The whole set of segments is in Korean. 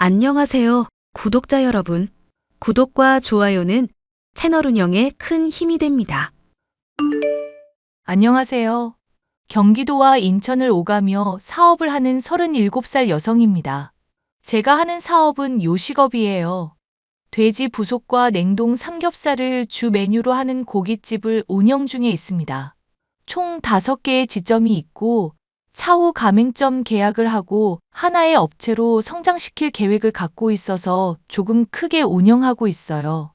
안녕하세요, 구독자 여러분. 구독과 좋아요는 채널 운영에 큰 힘이 됩니다. 안녕하세요. 경기도와 인천을 오가며 사업을 하는 37살 여성입니다. 제가 하는 사업은 요식업이에요. 돼지 부속과 냉동 삼겹살을 주 메뉴로 하는 고깃집을 운영 중에 있습니다. 총 5개의 지점이 있고 차후 가맹점 계약을 하고 하나의 업체로 성장시킬 계획을 갖고 있어서 조금 크게 운영하고 있어요.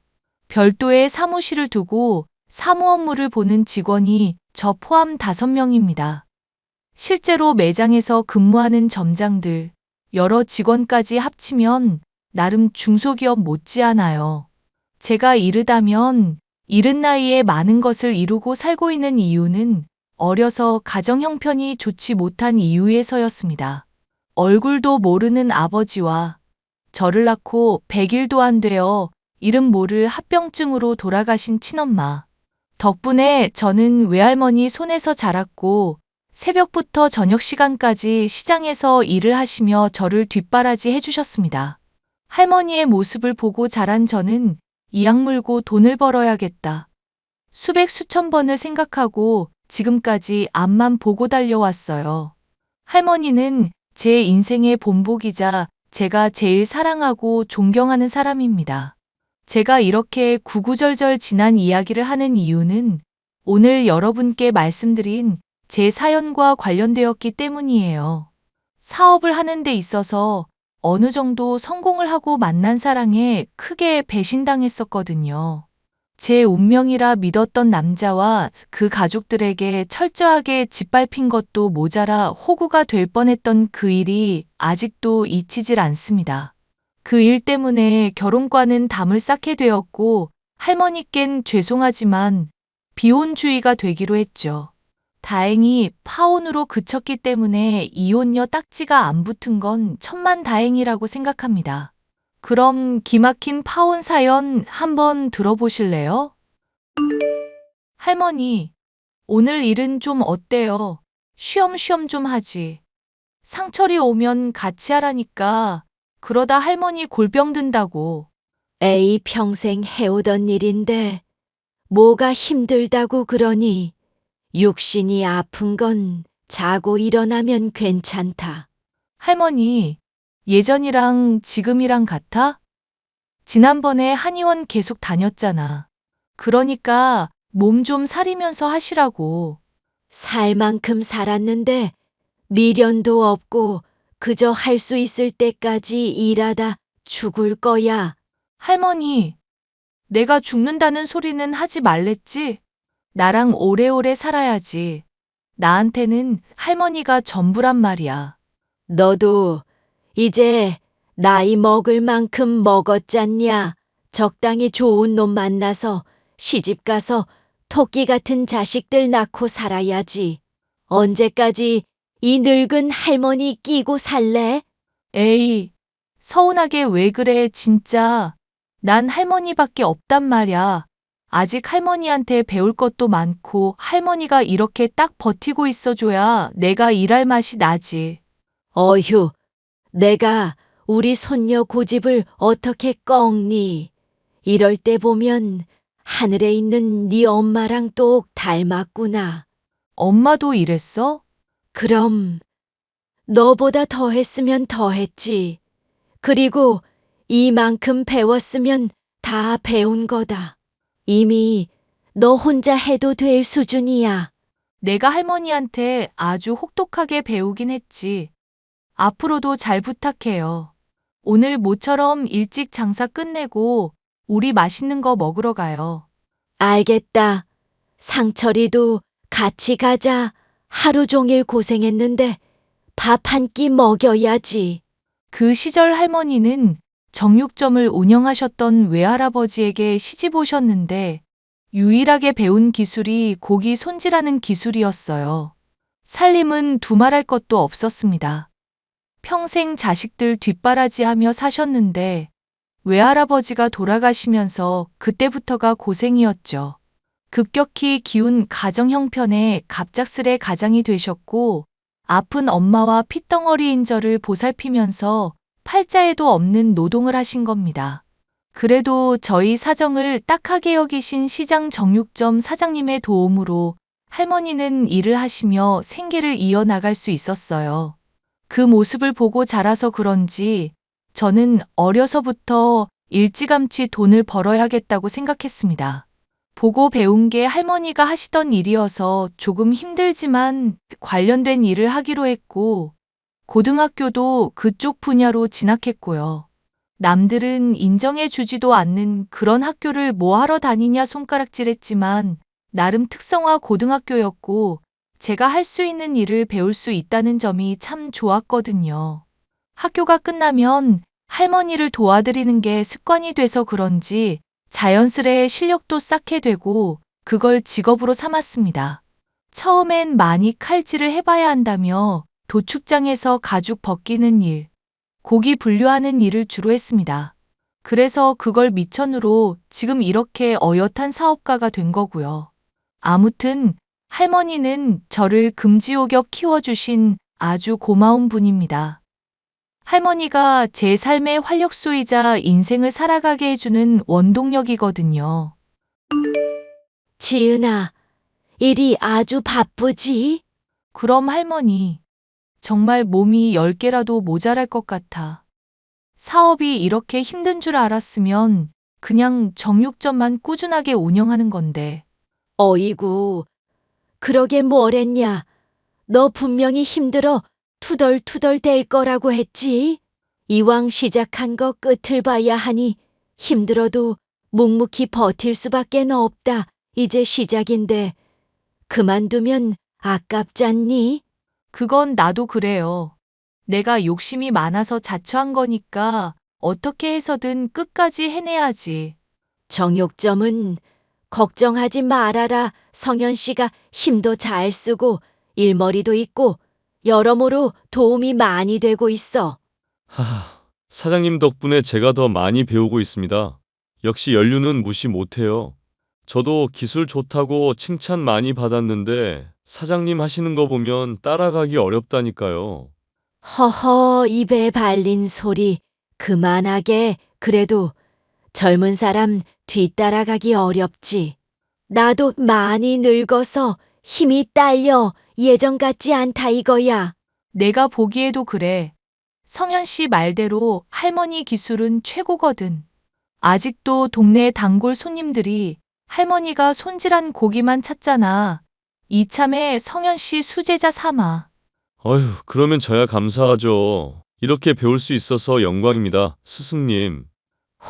별도의 사무실을 두고 사무 업무를 보는 직원이 저 포함 5명입니다. 실제로 매장에서 근무하는 점장들, 여러 직원까지 합치면 나름 중소기업 못지않아요. 제가 이르다면 이른 나이에 많은 것을 이루고 살고 있는 이유는 어려서 가정 형편이 좋지 못한 이유에서였습니다. 얼굴도 모르는 아버지와 저를 낳고 100일도 안 되어 이름 모를 합병증으로 돌아가신 친엄마. 덕분에 저는 외할머니 손에서 자랐고 새벽부터 저녁 시간까지 시장에서 일을 하시며 저를 뒷바라지 해주셨습니다. 할머니의 모습을 보고 자란 저는 이악 물고 돈을 벌어야겠다. 수백 수천 번을 생각하고 지금까지 앞만 보고 달려왔어요. 할머니는 제 인생의 본보기자 제가 제일 사랑하고 존경하는 사람입니다. 제가 이렇게 구구절절 지난 이야기를 하는 이유는 오늘 여러분께 말씀드린 제 사연과 관련되었기 때문이에요. 사업을 하는 데 있어서 어느 정도 성공을 하고 만난 사랑에 크게 배신당했었거든요. 제 운명이라 믿었던 남자와 그 가족들에게 철저하게 짓밟힌 것도 모자라 호구가 될 뻔했던 그 일이 아직도 잊히질 않습니다. 그 일 때문에 결혼과는 담을 쌓게 되었고 할머니껜 죄송하지만 비혼주의가 되기로 했죠. 다행히 파혼으로 그쳤기 때문에 이혼녀 딱지가 안 붙은 건 천만다행이라고 생각합니다. 그럼 기막힌 파혼 사연 한번 들어보실래요? 할머니, 오늘 일은 좀 어때요? 쉬엄쉬엄 좀 하지. 상철이 오면 같이 하라니까. 그러다 할머니 골병 든다고. 에이, 평생 해오던 일인데 뭐가 힘들다고 그러니? 육신이 아픈 건 자고 일어나면 괜찮다. 할머니, 예전이랑 지금이랑 같아? 지난번에 한의원 계속 다녔잖아. 그러니까 몸 좀 사리면서 하시라고. 살 만큼 살았는데 미련도 없고 그저 할 수 있을 때까지 일하다 죽을 거야. 할머니, 내가 죽는다는 소리는 하지 말랬지? 나랑 오래오래 살아야지. 나한테는 할머니가 전부란 말이야. 너도 이제 나이 먹을 만큼 먹었잖냐. 적당히 좋은 놈 만나서 시집가서 토끼 같은 자식들 낳고 살아야지. 언제까지 이 늙은 할머니 끼고 살래? 에이, 서운하게 왜 그래, 진짜. 난 할머니밖에 없단 말야. 아직 할머니한테 배울 것도 많고 할머니가 이렇게 딱 버티고 있어줘야 내가 일할 맛이 나지. 어휴, 내가 우리 손녀 고집을 어떻게 꺾니? 이럴 때 보면 하늘에 있는 네 엄마랑 똑 닮았구나. 엄마도 이랬어? 그럼 너보다 더 했으면 더 했지. 그리고 이만큼 배웠으면 다 배운 거다. 이미 너 혼자 해도 될 수준이야. 내가 할머니한테 아주 혹독하게 배우긴 했지. 앞으로도 잘 부탁해요. 오늘 모처럼 일찍 장사 끝내고 우리 맛있는 거 먹으러 가요. 알겠다. 상철이도 같이 가자. 하루 종일 고생했는데 밥 한 끼 먹여야지. 그 시절 할머니는 정육점을 운영하셨던 외할아버지에게 시집 오셨는데 유일하게 배운 기술이 고기 손질하는 기술이었어요. 살림은 두말할 것도 없었습니다. 평생 자식들 뒷바라지하며 사셨는데 외할아버지가 돌아가시면서 그때부터가 고생이었죠. 급격히 기운 가정 형편에 갑작스레 가장이 되셨고 아픈 엄마와 핏덩어리인 저를 보살피면서 팔자에도 없는 노동을 하신 겁니다. 그래도 저희 사정을 딱하게 여기신 시장 정육점 사장님의 도움으로 할머니는 일을 하시며 생계를 이어나갈 수 있었어요. 그 모습을 보고 자라서 그런지 저는 어려서부터 일찌감치 돈을 벌어야겠다고 생각했습니다. 보고 배운 게 할머니가 하시던 일이어서 조금 힘들지만 관련된 일을 하기로 했고, 고등학교도 그쪽 분야로 진학했고요. 남들은 인정해 주지도 않는 그런 학교를 뭐 하러 다니냐 손가락질했지만 나름 특성화 고등학교였고 제가 할 수 있는 일을 배울 수 있다는 점이 참 좋았거든요. 학교가 끝나면 할머니를 도와드리는 게 습관이 돼서 그런지 자연스레 실력도 쌓게 되고 그걸 직업으로 삼았습니다. 처음엔 많이 칼질을 해봐야 한다며 도축장에서 가죽 벗기는 일, 고기 분류하는 일을 주로 했습니다. 그래서 그걸 미천으로 지금 이렇게 어엿한 사업가가 된 거고요. 아무튼 할머니는 저를 금지옥엽 키워주신 아주 고마운 분입니다. 할머니가 제 삶의 활력소이자 인생을 살아가게 해주는 원동력이거든요. 지은아, 일이 아주 바쁘지? 그럼 할머니, 정말 몸이 10개라도 모자랄 것 같아. 사업이 이렇게 힘든 줄 알았으면 그냥 정육점만 꾸준하게 운영하는 건데. 어이구, 그러게 뭘 했냐? 너 분명히 힘들어 투덜투덜 될 거라고 했지? 이왕 시작한 거 끝을 봐야 하니 힘들어도 묵묵히 버틸 수밖에 없다. 이제 시작인데 그만두면 아깝잖니? 그건 나도 그래요. 내가 욕심이 많아서 자초한 거니까 어떻게 해서든 끝까지 해내야지. 정육점은 걱정하지 말아라. 성현 씨가 힘도 잘 쓰고 일머리도 있고 여러모로 도움이 많이 되고 있어. 사장님 덕분에 제가 더 많이 배우고 있습니다. 역시 연륜은 무시 못해요. 저도 기술 좋다고 칭찬 많이 받았는데 사장님 하시는 거 보면 따라가기 어렵다니까요. 허허, 입에 발린 소리 그만하게. 그래도 젊은 사람 뒤따라가기 어렵지. 나도 많이 늙어서 힘이 딸려 예전 같지 않다 이거야. 내가 보기에도 그래. 성현 씨 말대로 할머니 기술은 최고거든. 아직도 동네 단골 손님들이 할머니가 손질한 고기만 찾잖아. 이참에 성현 씨 수제자 삼아. 어휴, 그러면 저야 감사하죠. 이렇게 배울 수 있어서 영광입니다, 스승님.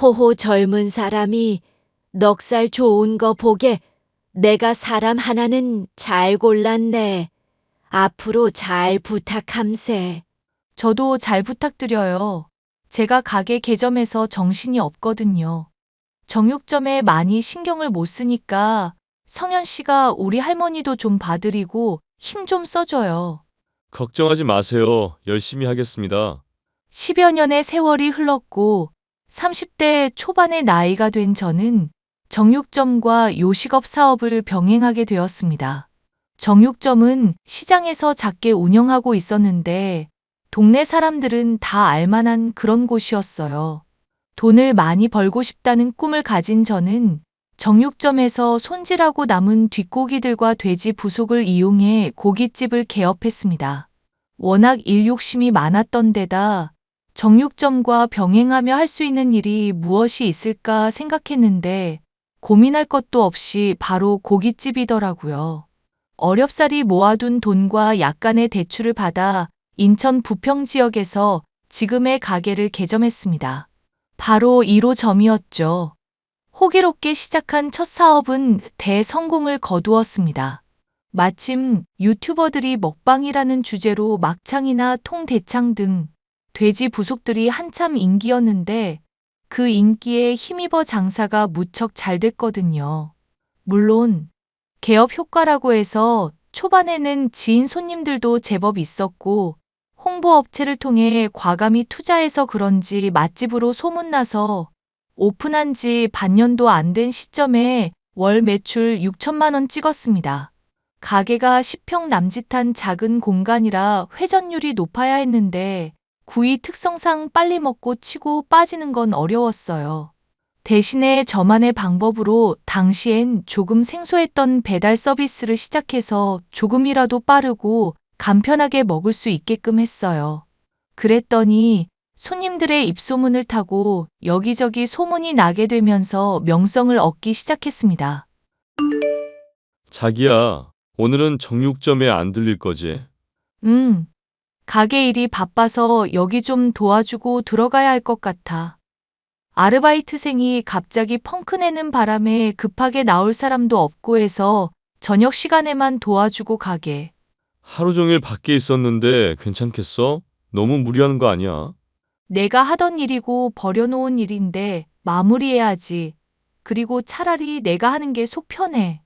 호호 젊은 사람이 넉살 좋은 거 보게 내가 사람 하나는 잘 골랐네. 앞으로 잘 부탁함세. 저도 잘 부탁드려요. 제가 가게 개점해서 정신이 없거든요. 정육점에 많이 신경을 못 쓰니까 성현 씨가 우리 할머니도 좀 봐드리고 힘 좀 써줘요. 걱정하지 마세요. 열심히 하겠습니다. 10여 년의 세월이 흘렀고 30대 초반의 나이가 된 저는 정육점과 요식업 사업을 병행하게 되었습니다. 정육점은 시장에서 작게 운영하고 있었는데 동네 사람들은 다 알만한 그런 곳이었어요. 돈을 많이 벌고 싶다는 꿈을 가진 저는 정육점에서 손질하고 남은 뒷고기들과 돼지 부속을 이용해 고깃집을 개업했습니다. 워낙 일 욕심이 많았던 데다 정육점과 병행하며 할 수 있는 일이 무엇이 있을까 생각했는데 고민할 것도 없이 바로 고깃집이더라고요. 어렵사리 모아둔 돈과 약간의 대출을 받아 인천 부평 지역에서 지금의 가게를 개점했습니다. 바로 1호점이었죠. 호기롭게 시작한 첫 사업은 대성공을 거두었습니다. 마침 유튜버들이 먹방이라는 주제로 막창이나 통대창 등 돼지 부속들이 한참 인기였는데 그 인기에 힘입어 장사가 무척 잘 됐거든요. 물론 개업 효과라고 해서 초반에는 지인 손님들도 제법 있었고 홍보업체를 통해 과감히 투자해서 그런지 맛집으로 소문나서 오픈한 지 반년도 안 된 시점에 월 매출 6천만 원 찍었습니다. 가게가 10평 남짓한 작은 공간이라 회전율이 높아야 했는데 구이 특성상 빨리 먹고 치고 빠지는 건 어려웠어요. 대신에 저만의 방법으로 당시엔 조금 생소했던 배달 서비스를 시작해서 조금이라도 빠르고 간편하게 먹을 수 있게끔 했어요. 그랬더니 손님들의 입소문을 타고 여기저기 소문이 나게 되면서 명성을 얻기 시작했습니다. 자기야, 오늘은 정육점에 안 들릴 거지? 가게 일이 바빠서 여기 좀 도와주고 들어가야 할 것 같아. 아르바이트생이 갑자기 펑크 내는 바람에 급하게 나올 사람도 없고 해서 저녁 시간에만 도와주고 가게. 하루 종일 밖에 있었는데 괜찮겠어? 너무 무리하는 거 아니야? 내가 하던 일이고 버려놓은 일인데 마무리해야지. 그리고 차라리 내가 하는 게 속 편해.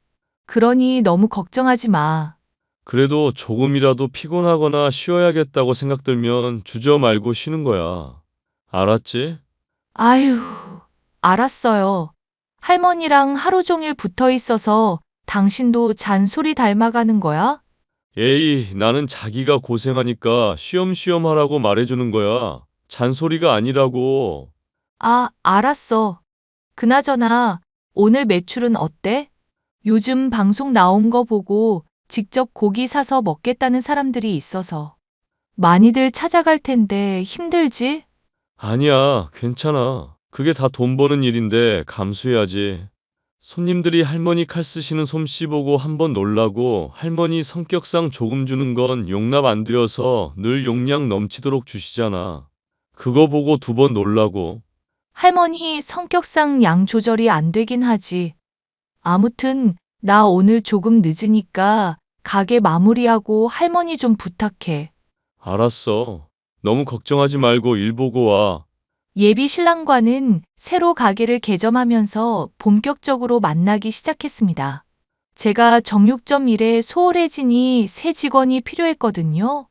그러니 너무 걱정하지 마. 그래도 조금이라도 피곤하거나 쉬어야겠다고 생각 들면 주저 말고 쉬는 거야. 알았지? 아휴, 알았어요. 할머니랑 하루 종일 붙어 있어서 당신도 잔소리 닮아가는 거야? 에이, 나는 자기가 고생하니까 쉬엄쉬엄 하라고 말해주는 거야. 잔소리가 아니라고. 아, 알았어. 그나저나 오늘 매출은 어때? 요즘 방송 나온 거 보고 직접 고기 사서 먹겠다는 사람들이 있어서 많이들 찾아갈 텐데 힘들지? 아니야, 괜찮아. 그게 다 돈 버는 일인데 감수해야지. 손님들이 할머니 칼 쓰시는 솜씨 보고 한번 놀라고 할머니 성격상 조금 주는 건 용납 안 되어서 늘 용량 넘치도록 주시잖아. 그거 보고 두 번 놀라고. 할머니 성격상 양 조절이 안 되긴 하지. 아무튼 나 오늘 조금 늦으니까 가게 마무리하고 할머니 좀 부탁해. 알았어. 너무 걱정하지 말고 일 보고 와. 예비 신랑과는 새로 가게를 개점하면서 본격적으로 만나기 시작했습니다. 제가 정육점 일에 소홀해지니 새 직원이 필요했거든요.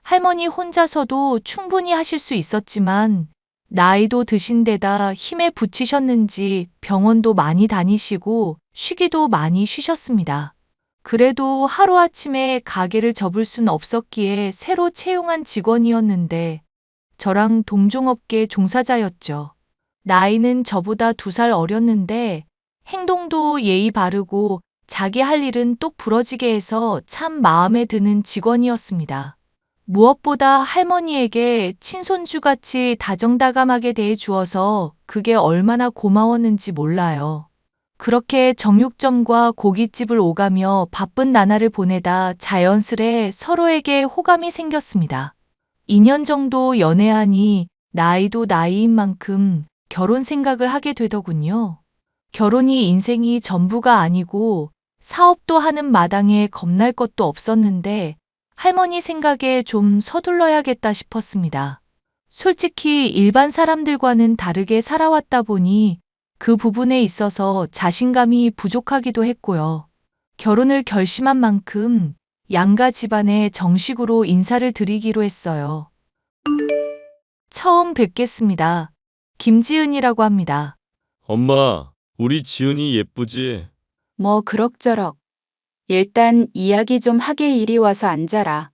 할머니 혼자서도 충분히 하실 수 있었지만 나이도 드신 데다 힘에 부치셨는지 병원도 많이 다니시고 쉬기도 많이 쉬셨습니다. 그래도 하루아침에 가게를 접을 순 없었기에 새로 채용한 직원이었는데 저랑 동종업계 종사자였죠. 나이는 저보다 2살 어렸는데 행동도 예의 바르고 자기 할 일은 똑 부러지게 해서 참 마음에 드는 직원이었습니다. 무엇보다 할머니에게 친손주같이 다정다감하게 대해 주어서 그게 얼마나 고마웠는지 몰라요. 그렇게 정육점과 고깃집을 오가며 바쁜 나날을 보내다 자연스레 서로에게 호감이 생겼습니다. 2년 정도 연애하니 나이도 나이인 만큼 결혼 생각을 하게 되더군요. 결혼이 인생이 전부가 아니고 사업도 하는 마당에 겁날 것도 없었는데 할머니 생각에 좀 서둘러야겠다 싶었습니다. 솔직히 일반 사람들과는 다르게 살아왔다 보니 그 부분에 있어서 자신감이 부족하기도 했고요. 결혼을 결심한 만큼 양가 집안에 정식으로 인사를 드리기로 했어요. 처음 뵙겠습니다. 김지은이라고 합니다. 엄마, 우리 지은이 예쁘지? 뭐 그럭저럭. 일단 이야기 좀 하게 이리 와서 앉아라.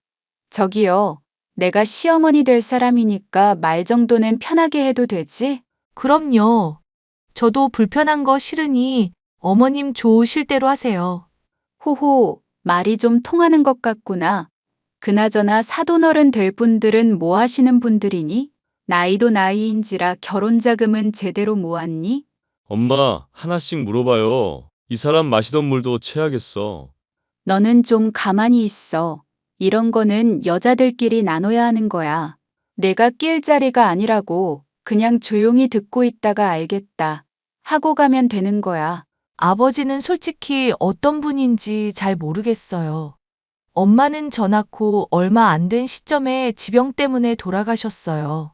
저기요, 내가 시어머니 될 사람이니까 말 정도는 편하게 해도 되지? 그럼요. 저도 불편한 거 싫으니 어머님 좋으실 대로 하세요. 호호, 말이 좀 통하는 것 같구나. 그나저나 사돈어른 될 분들은 뭐 하시는 분들이니? 나이도 나이인지라 결혼 자금은 제대로 모았니? 엄마, 하나씩 물어봐요. 이 사람 마시던 물도 체하겠어. 너는 좀 가만히 있어. 이런 거는 여자들끼리 나눠야 하는 거야. 내가 낄 자리가 아니라고. 그냥 조용히 듣고 있다가 알겠다 하고 가면 되는 거야. 아버지는 솔직히 어떤 분인지 잘 모르겠어요. 엄마는 저 낳고 얼마 안 된 시점에 지병 때문에 돌아가셨어요.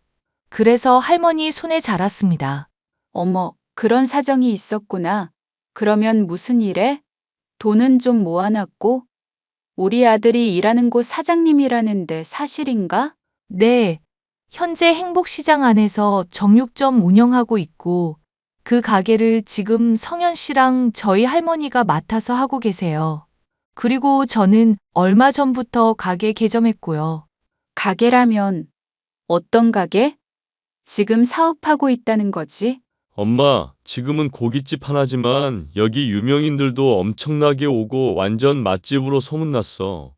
그래서 할머니 손에 자랐습니다. 어머, 그런 사정이 있었구나. 그러면 무슨 일해? 돈은 좀 모아놨고? 우리 아들이 일하는 곳 사장님이라는데 사실인가? 네, 현재 행복시장 안에서 정육점 운영하고 있고 그 가게를 지금 성현 씨랑 저희 할머니가 맡아서 하고 계세요. 그리고 저는 얼마 전부터 가게 개점했고요. 가게라면 어떤 가게? 지금 사업하고 있다는 거지? 엄마, 지금은 고깃집 하나지만 여기 유명인들도 엄청나게 오고 완전 맛집으로 소문났어.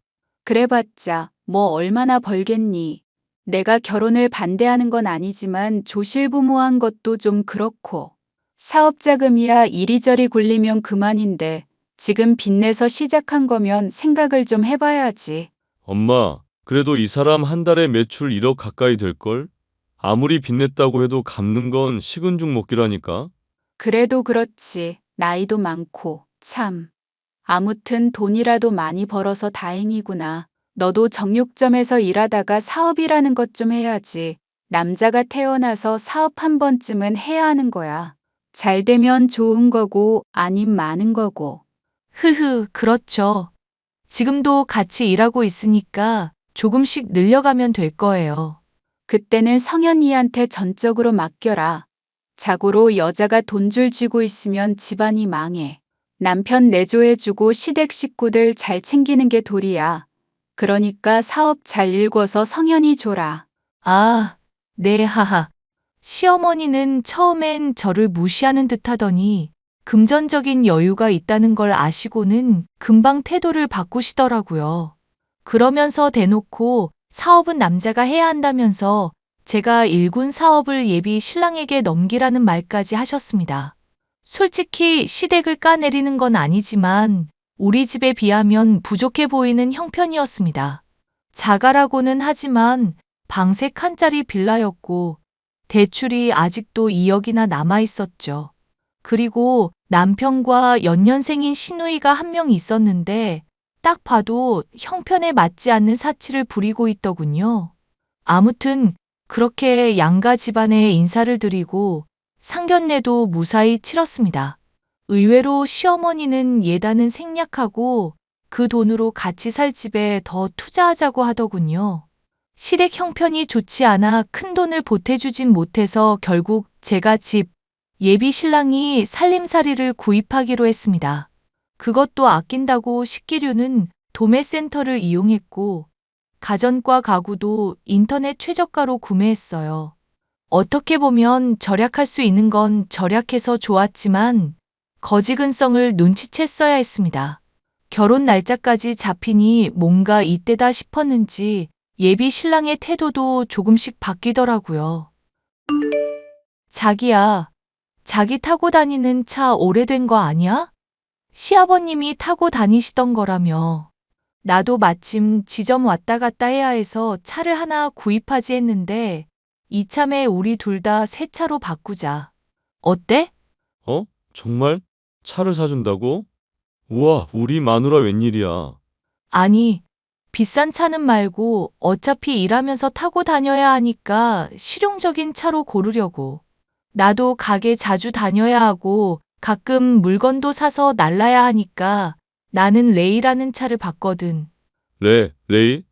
그래봤자 뭐 얼마나 벌겠니? 내가 결혼을 반대하는 건 아니지만 조실부모한 것도 좀 그렇고. 사업 자금이야 이리저리 굴리면 그만인데 지금 빚내서 시작한 거면 생각을 좀 해봐야지. 엄마, 그래도 이 사람 한 달에 매출 1억 가까이 될걸? 아무리 빚냈다고 해도 갚는 건 식은 죽 먹기라니까? 그래도 그렇지. 나이도 많고. 참. 아무튼 돈이라도 많이 벌어서 다행이구나. 너도 정육점에서 일하다가 사업이라는 것 좀 해야지. 남자가 태어나서 사업 한 번쯤은 해야 하는 거야. 잘 되면 좋은 거고 아님 많은 거고. 그렇죠. 지금도 같이 일하고 있으니까 조금씩 늘려가면 될 거예요. 그때는 성현이한테 전적으로 맡겨라. 자고로 여자가 돈줄 쥐고 있으면 집안이 망해. 남편 내조해주고 시댁 식구들 잘 챙기는 게 도리야. 그러니까 사업 잘 일궈서 성현이 줘라. 아, 네, 하하. 시어머니는 처음엔 저를 무시하는 듯 하더니 금전적인 여유가 있다는 걸 아시고는 금방 태도를 바꾸시더라고요. 그러면서 대놓고 사업은 남자가 해야 한다면서 제가 일군 사업을 예비 신랑에게 넘기라는 말까지 하셨습니다. 솔직히 시댁을 까내리는 건 아니지만 우리 집에 비하면 부족해 보이는 형편이었습니다. 자가라고는 하지만 방색 한 짜리 빌라였고 대출이 아직도 2억이나 남아 있었죠. 그리고 남편과 연년생인 시누이가 한 명 있었는데 딱 봐도 형편에 맞지 않는 사치를 부리고 있더군요. 아무튼 그렇게 양가 집안에 인사를 드리고 상견례도 무사히 치렀습니다. 의외로 시어머니는 예단은 생략하고 그 돈으로 같이 살 집에 더 투자하자고 하더군요. 시댁 형편이 좋지 않아 큰돈을 보태주진 못해서 결국 제가 집, 예비 신랑이 살림살이를 구입하기로 했습니다. 그것도 아낀다고 식기류는 도매센터를 이용했고 가전과 가구도 인터넷 최저가로 구매했어요. 어떻게 보면 절약할 수 있는 건 절약해서 좋았지만 거지근성을 눈치챘어야 했습니다. 결혼 날짜까지 잡히니 뭔가 이때다 싶었는지 예비 신랑의 태도도 조금씩 바뀌더라고요. 자기야, 자기 타고 다니는 차 오래된 거 아니야? 시아버님이 타고 다니시던 거라며. 나도 마침 지점 왔다 갔다 해야 해서 차를 하나 구입하지 했는데 이참에 우리 둘 다 새 차로 바꾸자. 어때? 어? 정말? 차를 사준다고? 우와, 우리 마누라 웬일이야. 아니, 비싼 차는 말고 어차피 일하면서 타고 다녀야 하니까 실용적인 차로 고르려고. 나도 가게 자주 다녀야 하고 가끔 물건도 사서 날라야 하니까 나는 레이라는 차를 봤거든. 레이?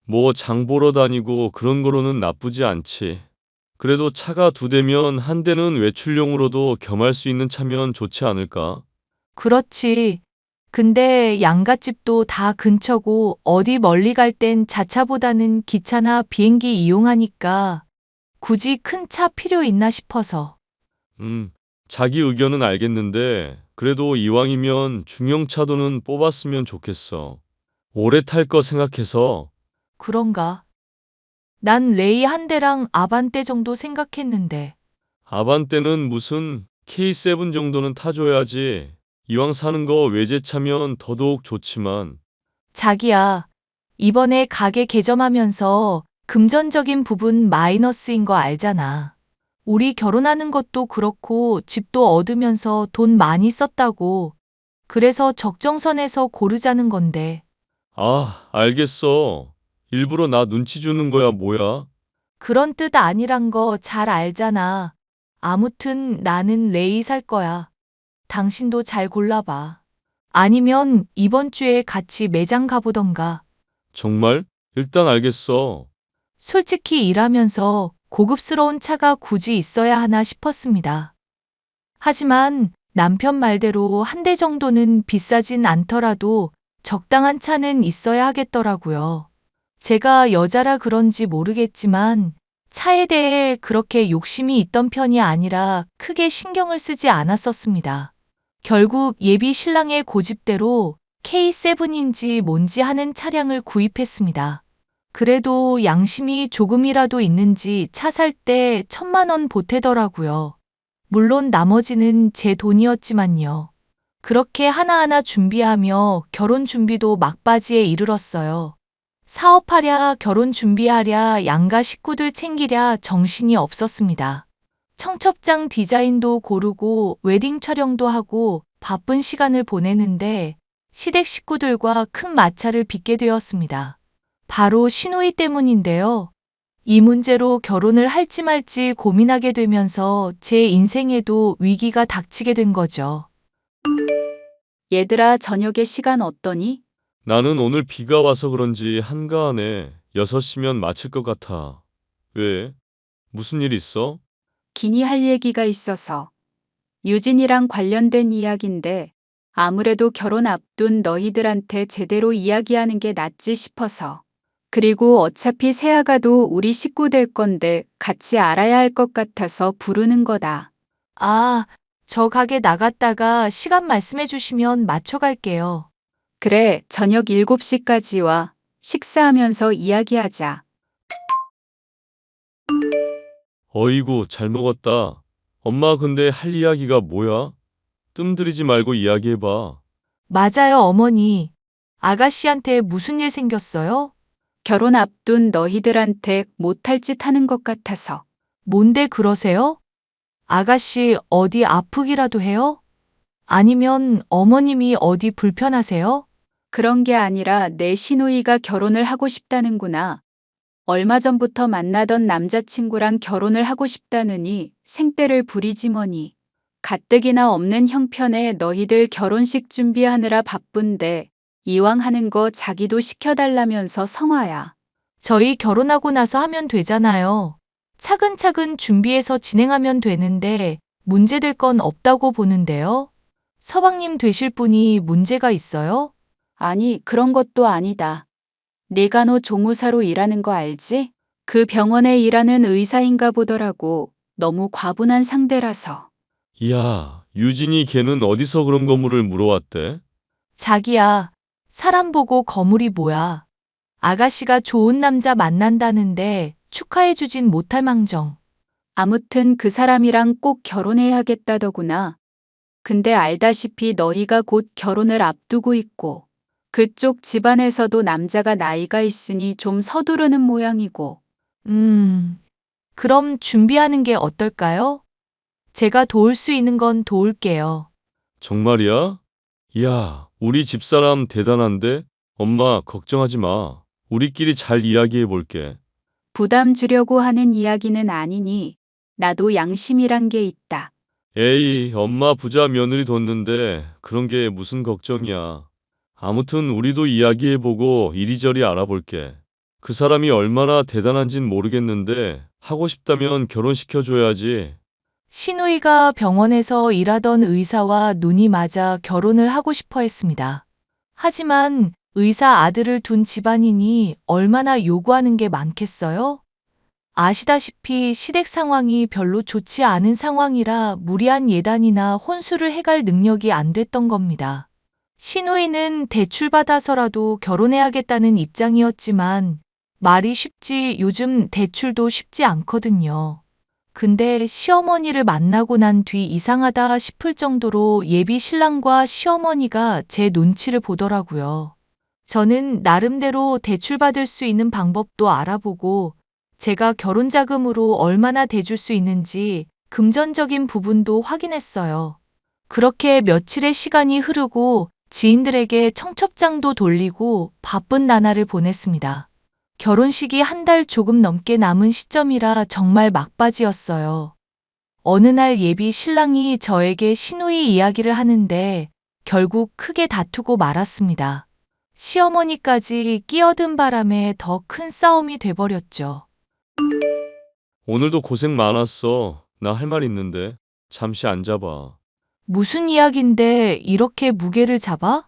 뭐 장 보러 다니고 그런 거로는 나쁘지 않지. 그래도 차가 2대면 한 대는 외출용으로도 겸할 수 있는 차면 좋지 않을까? 그렇지. 근데 양갓집도 다 근처고 어디 멀리 갈 땐 자차보다는 기차나 비행기 이용하니까 굳이 큰 차 필요 있나 싶어서. 자기 의견은 알겠는데 그래도 이왕이면 중형차도는 뽑았으면 좋겠어. 오래 탈 거 생각해서. 그런가? 난 레이 한 대랑 아반떼 정도 생각했는데. 아반떼는 무슨 K7 정도는 타줘야지. 이왕 사는 거 외제차면 더더욱 좋지만. 자기야, 이번에 가게 개점하면서 금전적인 부분 마이너스인 거 알잖아. 우리 결혼하는 것도 그렇고 집도 얻으면서 돈 많이 썼다고. 그래서 적정선에서 고르자는 건데. 아, 알겠어. 일부러 나 눈치 주는 거야, 뭐야? 그런 뜻 아니란 거 잘 알잖아. 아무튼 나는 레이 살 거야. 당신도 잘 골라봐. 아니면 이번 주에 같이 매장 가보던가. 정말? 일단 알겠어. 솔직히 일하면서 고급스러운 차가 굳이 있어야 하나 싶었습니다. 하지만 남편 말대로 한 대 정도는 비싸진 않더라도 적당한 차는 있어야 하겠더라고요. 제가 여자라 그런지 모르겠지만 차에 대해 그렇게 욕심이 있던 편이 아니라 크게 신경을 쓰지 않았었습니다. 결국 예비 신랑의 고집대로 K7인지 뭔지 하는 차량을 구입했습니다. 그래도 양심이 조금이라도 있는지 차 살 때 1,000만 원 보태더라고요. 물론 나머지는 제 돈이었지만요. 그렇게 하나하나 준비하며 결혼 준비도 막바지에 이르렀어요. 사업하랴, 결혼 준비하랴, 양가 식구들 챙기랴 정신이 없었습니다. 청첩장 디자인도 고르고 웨딩 촬영도 하고 바쁜 시간을 보내는데 시댁 식구들과 큰 마찰을 빚게 되었습니다. 바로 시누이 때문인데요. 이 문제로 결혼을 할지 말지 고민하게 되면서 제 인생에도 위기가 닥치게 된 거죠. 얘들아, 저녁에 시간 어떠니? 나는 오늘 비가 와서 그런지 한가하네. 6시면 마칠 것 같아. 왜? 무슨 일 있어? 기니 할 얘기가 있어서. 유진이랑 관련된 이야기인데 아무래도 결혼 앞둔 너희들한테 제대로 이야기하는 게 낫지 싶어서. 그리고 어차피 새아가도 우리 식구 될 건데 같이 알아야 할 것 같아서 부르는 거다. 아, 저 가게 나갔다가 시간 말씀해 주시면 맞춰갈게요. 그래, 저녁 7시까지 와. 식사하면서 이야기하자. 어이구, 잘 먹었다. 엄마, 근데 할 이야기가 뭐야? 뜸들이지 말고 이야기해봐. 맞아요, 어머니. 아가씨한테 무슨 일 생겼어요? 결혼 앞둔 너희들한테 못할 짓 하는 것 같아서. 뭔데 그러세요? 아가씨 어디 아프기라도 해요? 아니면 어머님이 어디 불편하세요? 그런 게 아니라 내 시누이가 결혼을 하고 싶다는구나. 얼마 전부터 만나던 남자친구랑 결혼을 하고 싶다느니 생떼를 부리지 뭐니. 가뜩이나 없는 형편에 너희들 결혼식 준비하느라 바쁜데 이왕 하는 거 자기도 시켜달라면서 성화야. 저희 결혼하고 나서 하면 되잖아요. 차근차근 준비해서 진행하면 되는데 문제될 건 없다고 보는데요. 서방님 되실 분이 문제가 있어요? 아니, 그런 것도 아니다. 내가 너 조무사로 일하는 거 알지? 그 병원에 일하는 의사인가 보더라고. 너무 과분한 상대라서. 이야, 유진이 걔는 어디서 그런 거물을 물어왔대? 자기야, 사람 보고 거물이 뭐야. 아가씨가 좋은 남자 만난다는데 축하해주진 못할 망정. 아무튼 그 사람이랑 꼭 결혼해야겠다더구나. 근데 알다시피 너희가 곧 결혼을 앞두고 있고 그쪽 집안에서도 남자가 나이가 있으니 좀 서두르는 모양이고. 그럼 준비하는 게 어떨까요? 제가 도울 수 있는 건 도울게요. 정말이야? 이야, 우리 집사람 대단한데? 엄마, 걱정하지 마. 우리끼리 잘 이야기해 볼게. 부담 주려고 하는 이야기는 아니니 나도 양심이란 게 있다. 에이, 엄마 부자 며느리 뒀는데 그런 게 무슨 걱정이야. 아무튼 우리도 이야기해보고 이리저리 알아볼게. 그 사람이 얼마나 대단한진 모르겠는데 하고 싶다면 결혼시켜줘야지. 시누이가 병원에서 일하던 의사와 눈이 맞아 결혼을 하고 싶어 했습니다. 하지만 의사 아들을 둔 집안이니 얼마나 요구하는 게 많겠어요? 아시다시피 시댁 상황이 별로 좋지 않은 상황이라 무리한 예단이나 혼수를 해갈 능력이 안 됐던 겁니다. 시누이는 대출받아서라도 결혼해야겠다는 입장이었지만 말이 쉽지 요즘 대출도 쉽지 않거든요. 근데 시어머니를 만나고 난 뒤 이상하다 싶을 정도로 예비 신랑과 시어머니가 제 눈치를 보더라고요. 저는 나름대로 대출받을 수 있는 방법도 알아보고 제가 결혼 자금으로 얼마나 대줄 수 있는지 금전적인 부분도 확인했어요. 그렇게 며칠의 시간이 흐르고 지인들에게 청첩장도 돌리고 바쁜 나날을 보냈습니다. 결혼식이 한 달 조금 넘게 남은 시점이라 정말 막바지였어요. 어느 날 예비 신랑이 저에게 시누이 이야기를 하는데 결국 크게 다투고 말았습니다. 시어머니까지 끼어든 바람에 더 큰 싸움이 돼버렸죠. 오늘도 고생 많았어. 나 할 말 있는데. 잠시 앉아봐. 무슨 이야긴데 이렇게 무게를 잡아?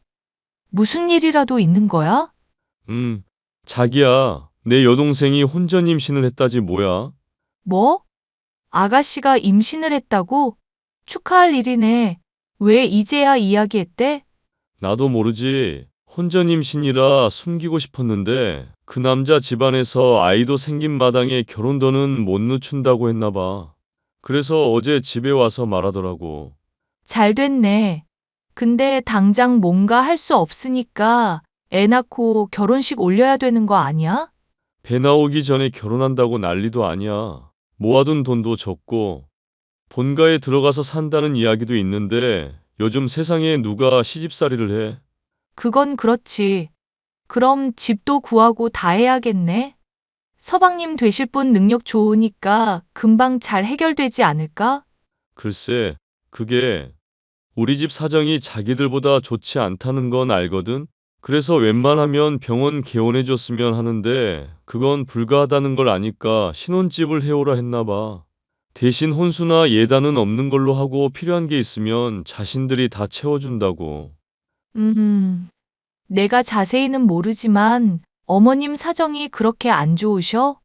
무슨 일이라도 있는 거야? 자기야. 내 여동생이 혼전 임신을 했다지 뭐야? 뭐? 아가씨가 임신을 했다고? 축하할 일이네. 왜 이제야 이야기했대? 나도 모르지. 혼전 임신이라 숨기고 싶었는데 그 남자 집안에서 아이도 생긴 마당에 결혼도는 못 늦춘다고 했나 봐. 그래서 어제 집에 와서 말하더라고. 잘 됐네. 근데 당장 뭔가 할 수 없으니까 애 낳고 결혼식 올려야 되는 거 아니야? 배 나오기 전에 결혼한다고 난리도 아니야. 모아둔 돈도 적고 본가에 들어가서 산다는 이야기도 있는데 요즘 세상에 누가 시집살이를 해? 그건 그렇지. 그럼 집도 구하고 다 해야겠네. 서방님 되실 분 능력 좋으니까 금방 잘 해결되지 않을까? 글쎄, 그게 우리 집 사정이 자기들보다 좋지 않다는 건 알거든? 그래서 웬만하면 병원 개원해줬으면 하는데 그건 불가하다는 걸 아니까 신혼집을 해오라 했나 봐. 대신 혼수나 예단은 없는 걸로 하고 필요한 게 있으면 자신들이 다 채워준다고. 음, 내가 자세히는 모르지만 어머님 사정이 그렇게 안 좋으셔?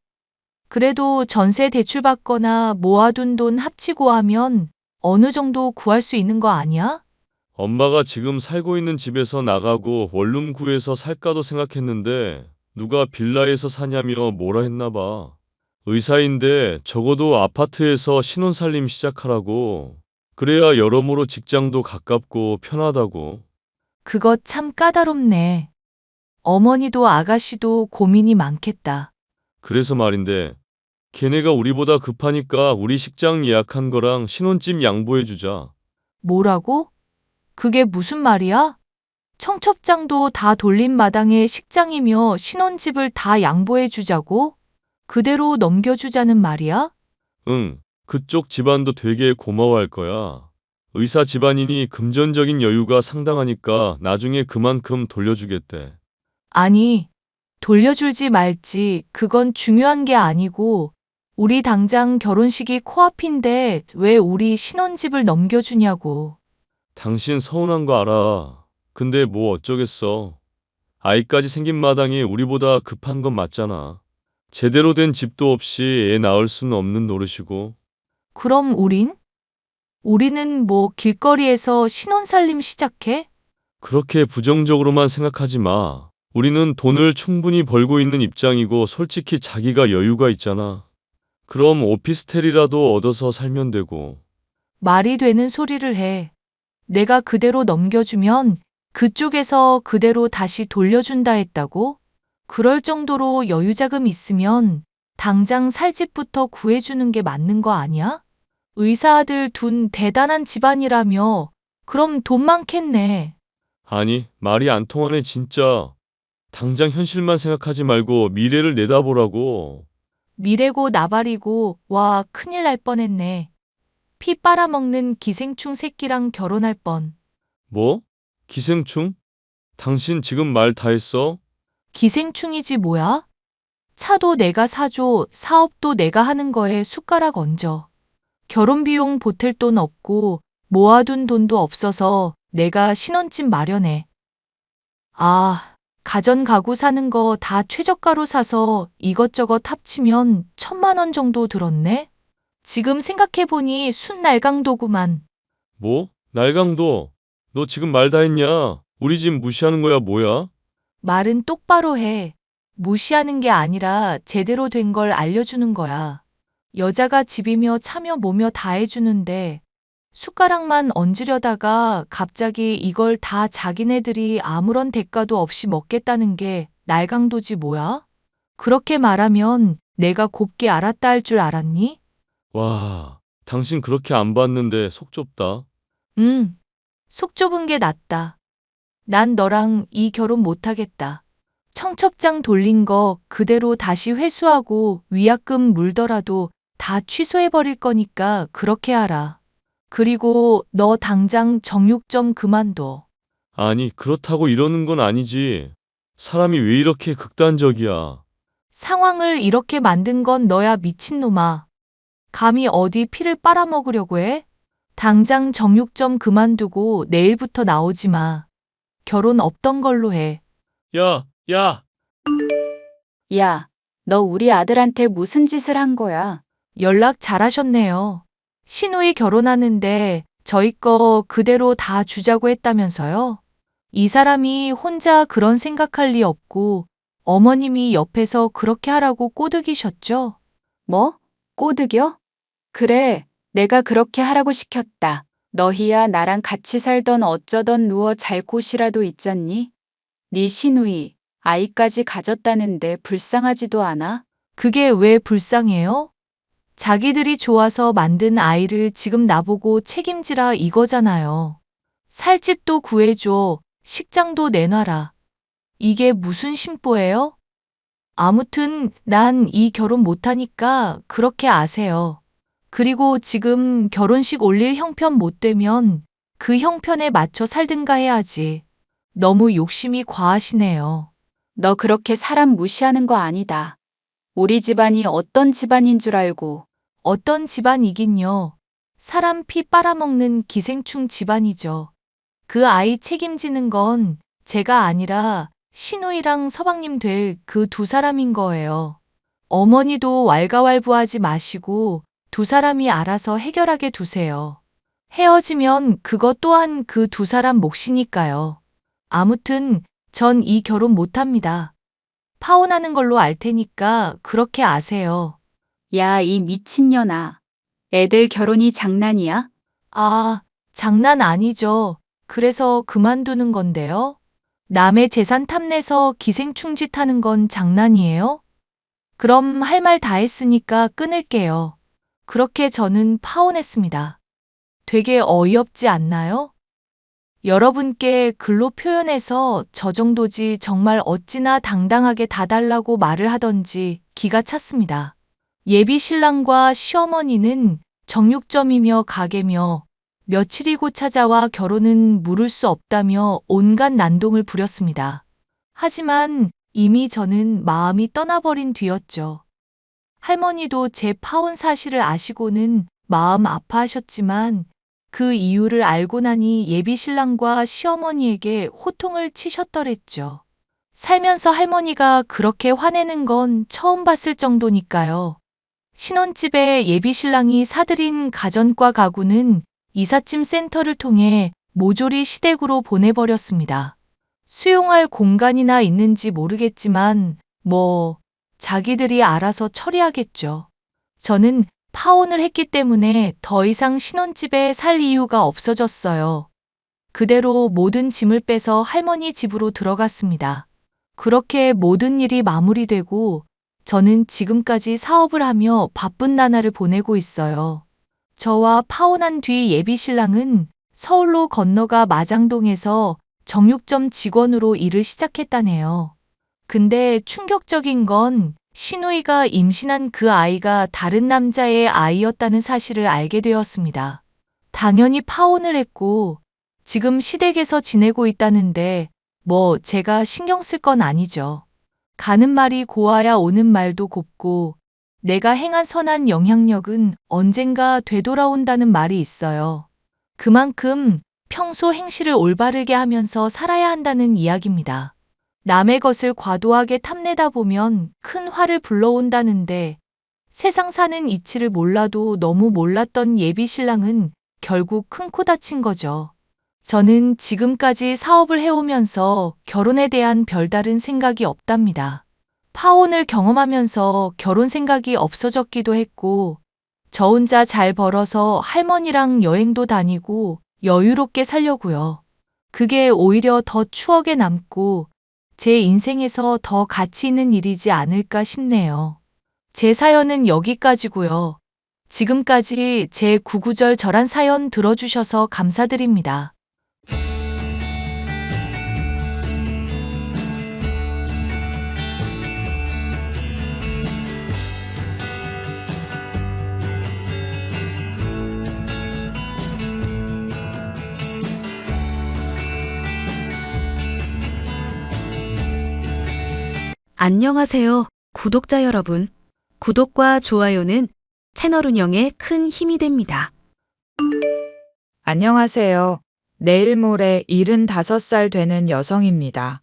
그래도 전세 대출받거나 모아둔 돈 합치고 하면 어느 정도 구할 수 있는 거 아니야? 엄마가 지금 살고 있는 집에서 나가고 원룸 구해서 살까도 생각했는데 누가 빌라에서 사냐며 뭐라 했나 봐. 의사인데 적어도 아파트에서 신혼살림 시작하라고. 그래야 여러모로 직장도 가깝고 편하다고. 그거 참 까다롭네. 어머니도 아가씨도 고민이 많겠다. 그래서 말인데 걔네가 우리보다 급하니까 우리 식장 예약한 거랑 신혼집 양보해주자. 뭐라고? 그게 무슨 말이야? 청첩장도 다 돌린 마당에 식장이며 신혼집을 다 양보해 주자고? 그대로 넘겨주자는 말이야? 응, 그쪽 집안도 되게 고마워할 거야. 의사 집안이니 금전적인 여유가 상당하니까 나중에 그만큼 돌려주겠대. 아니, 돌려줄지 말지 그건 중요한 게 아니고 우리 당장 결혼식이 코앞인데 왜 우리 신혼집을 넘겨주냐고. 당신 서운한 거 알아. 근데 뭐 어쩌겠어. 아이까지 생긴 마당에 우리보다 급한 건 맞잖아. 제대로 된 집도 없이 애 낳을 수는 없는 노릇이고. 그럼 우린? 우리는 뭐 길거리에서 신혼살림 시작해? 그렇게 부정적으로만 생각하지 마. 우리는 돈을 충분히 벌고 있는 입장이고 솔직히 자기가 여유가 있잖아. 그럼 오피스텔이라도 얻어서 살면 되고. 말이 되는 소리를 해. 내가 그대로 넘겨주면 그쪽에서 그대로 다시 돌려준다 했다고? 그럴 정도로 여유자금 있으면 당장 살 집부터 구해주는 게 맞는 거 아니야? 의사 아들 둔 대단한 집안이라며 그럼 돈 많겠네. 아니, 말이 안 통하네 진짜. 당장 현실만 생각하지 말고 미래를 내다보라고. 미래고 나발이고 와 큰일 날 뻔했네. 피 빨아먹는 기생충 새끼랑 결혼할 뻔. 뭐? 기생충? 당신 지금 말 다 했어? 기생충이지 뭐야? 차도 내가 사줘, 사업도 내가 하는 거에 숟가락 얹어. 결혼 비용 보탤 돈 없고 모아둔 돈도 없어서 내가 신혼집 마련해. 아, 가전 가구 사는 거 다 최저가로 사서 이것저것 합치면 1,000만 원 정도 들었네? 지금 생각해보니 순날강도구만. 뭐? 날강도? 너 지금 말 다 했냐? 우리 집 무시하는 거야 뭐야? 말은 똑바로 해. 무시하는 게 아니라 제대로 된 걸 알려주는 거야. 여자가 집이며 차며 뭐며 다 해주는데 숟가락만 얹으려다가 갑자기 이걸 다 자기네들이 아무런 대가도 없이 먹겠다는 게 날강도지 뭐야? 그렇게 말하면 내가 곱게 알았다 할 줄 알았니? 와, 당신 그렇게 안 봤는데 속 좁다. 속 좁은 게 낫다. 난 너랑 이 결혼 못하겠다. 청첩장 돌린 거 그대로 다시 회수하고 위약금 물더라도 다 취소해버릴 거니까 그렇게 하라. 그리고 너 당장 정육 좀 그만둬. 아니, 그렇다고 이러는 건 아니지. 사람이 왜 이렇게 극단적이야? 상황을 이렇게 만든 건 너야 미친놈아. 감히 어디 피를 빨아먹으려고 해? 당장 정육 좀 그만두고 내일부터 나오지 마. 결혼 없던 걸로 해. 야, 야! 야, 너 우리 아들한테 무슨 짓을 한 거야? 연락 잘하셨네요. 시누이 결혼하는데 저희 거 그대로 다 주자고 했다면서요? 이 사람이 혼자 그런 생각할 리 없고 어머님이 옆에서 그렇게 하라고 꼬드기셨죠? 뭐? 꼬드겨? 그래, 내가 그렇게 하라고 시켰다. 너희야 나랑 같이 살던 어쩌던 누워 잘 곳이라도 있잖니? 네 시누이, 아이까지 가졌다는데 불쌍하지도 않아? 그게 왜 불쌍해요? 자기들이 좋아서 만든 아이를 지금 나보고 책임지라 이거잖아요. 살 집도 구해줘, 식장도 내놔라. 이게 무슨 심보예요? 아무튼 난 이 결혼 못하니까 그렇게 아세요. 그리고 지금 결혼식 올릴 형편 못 되면 그 형편에 맞춰 살든가 해야지. 너무 욕심이 과하시네요. 너 그렇게 사람 무시하는 거 아니다. 우리 집안이 어떤 집안인 줄 알고. 어떤 집안이긴요. 사람 피 빨아먹는 기생충 집안이죠. 그 아이 책임지는 건 제가 아니라 시누이랑 서방님 될 그 두 사람인 거예요. 어머니도 왈가왈부하지 마시고 두 사람이 알아서 해결하게 두세요. 헤어지면 그것 또한 그 두 사람 몫이니까요. 아무튼 전 이 결혼 못합니다. 파혼하는 걸로 알 테니까 그렇게 아세요. 야, 이 미친년아. 애들 결혼이 장난이야? 아, 장난 아니죠. 그래서 그만두는 건데요. 남의 재산 탐내서 기생충 짓 하는 건 장난이에요? 그럼 할 말 다 했으니까 끊을게요. 그렇게 저는 파혼했습니다. 되게 어이없지 않나요? 여러분께 글로 표현해서 저 정도지 정말 어찌나 당당하게 다 달라고 말을 하던지 기가 찼습니다. 예비 신랑과 시어머니는 정육점이며 가게며 며칠이고 찾아와 결혼은 물을 수 없다며 온갖 난동을 부렸습니다. 하지만 이미 저는 마음이 떠나버린 뒤였죠. 할머니도 제 파혼 사실을 아시고는 마음 아파하셨지만 그 이유를 알고 나니 예비 신랑과 시어머니에게 호통을 치셨더랬죠. 살면서 할머니가 그렇게 화내는 건 처음 봤을 정도니까요. 신혼집에 예비 신랑이 사들인 가전과 가구는 이삿짐 센터를 통해 모조리 시댁으로 보내버렸습니다. 수용할 공간이나 있는지 모르겠지만 자기들이 알아서 처리하겠죠. 저는 파혼을 했기 때문에 더 이상 신혼집에 살 이유가 없어졌어요. 그대로 모든 짐을 빼서 할머니 집으로 들어갔습니다. 그렇게 모든 일이 마무리되고 저는 지금까지 사업을 하며 바쁜 나날을 보내고 있어요. 저와 파혼한 뒤 예비 신랑은 서울로 건너가 마장동에서 정육점 직원으로 일을 시작했다네요. 근데 충격적인 건 시누이가 임신한 그 아이가 다른 남자의 아이였다는 사실을 알게 되었습니다. 당연히 파혼을 했고 지금 시댁에서 지내고 있다는데 제가 신경 쓸 건 아니죠. 가는 말이 고와야 오는 말도 곱고 내가 행한 선한 영향력은 언젠가 되돌아온다는 말이 있어요. 그만큼 평소 행실을 올바르게 하면서 살아야 한다는 이야기입니다. 남의 것을 과도하게 탐내다 보면 큰 화를 불러온다는데 세상 사는 이치를 몰라도 너무 몰랐던 예비 신랑은 결국 큰 코 다친 거죠. 저는 지금까지 사업을 해오면서 결혼에 대한 별다른 생각이 없답니다. 파혼을 경험하면서 결혼 생각이 없어졌기도 했고 저 혼자 잘 벌어서 할머니랑 여행도 다니고 여유롭게 살려고요. 그게 오히려 더 추억에 남고 제 인생에서 더 가치 있는 일이지 않을까 싶네요. 제 사연은 여기까지고요. 지금까지 제 구구절절한 사연 들어주셔서 감사드립니다. 안녕하세요, 구독자 여러분. 구독과 좋아요는 채널 운영에 큰 힘이 됩니다. 안녕하세요. 내일 모레 75살 되는 여성입니다.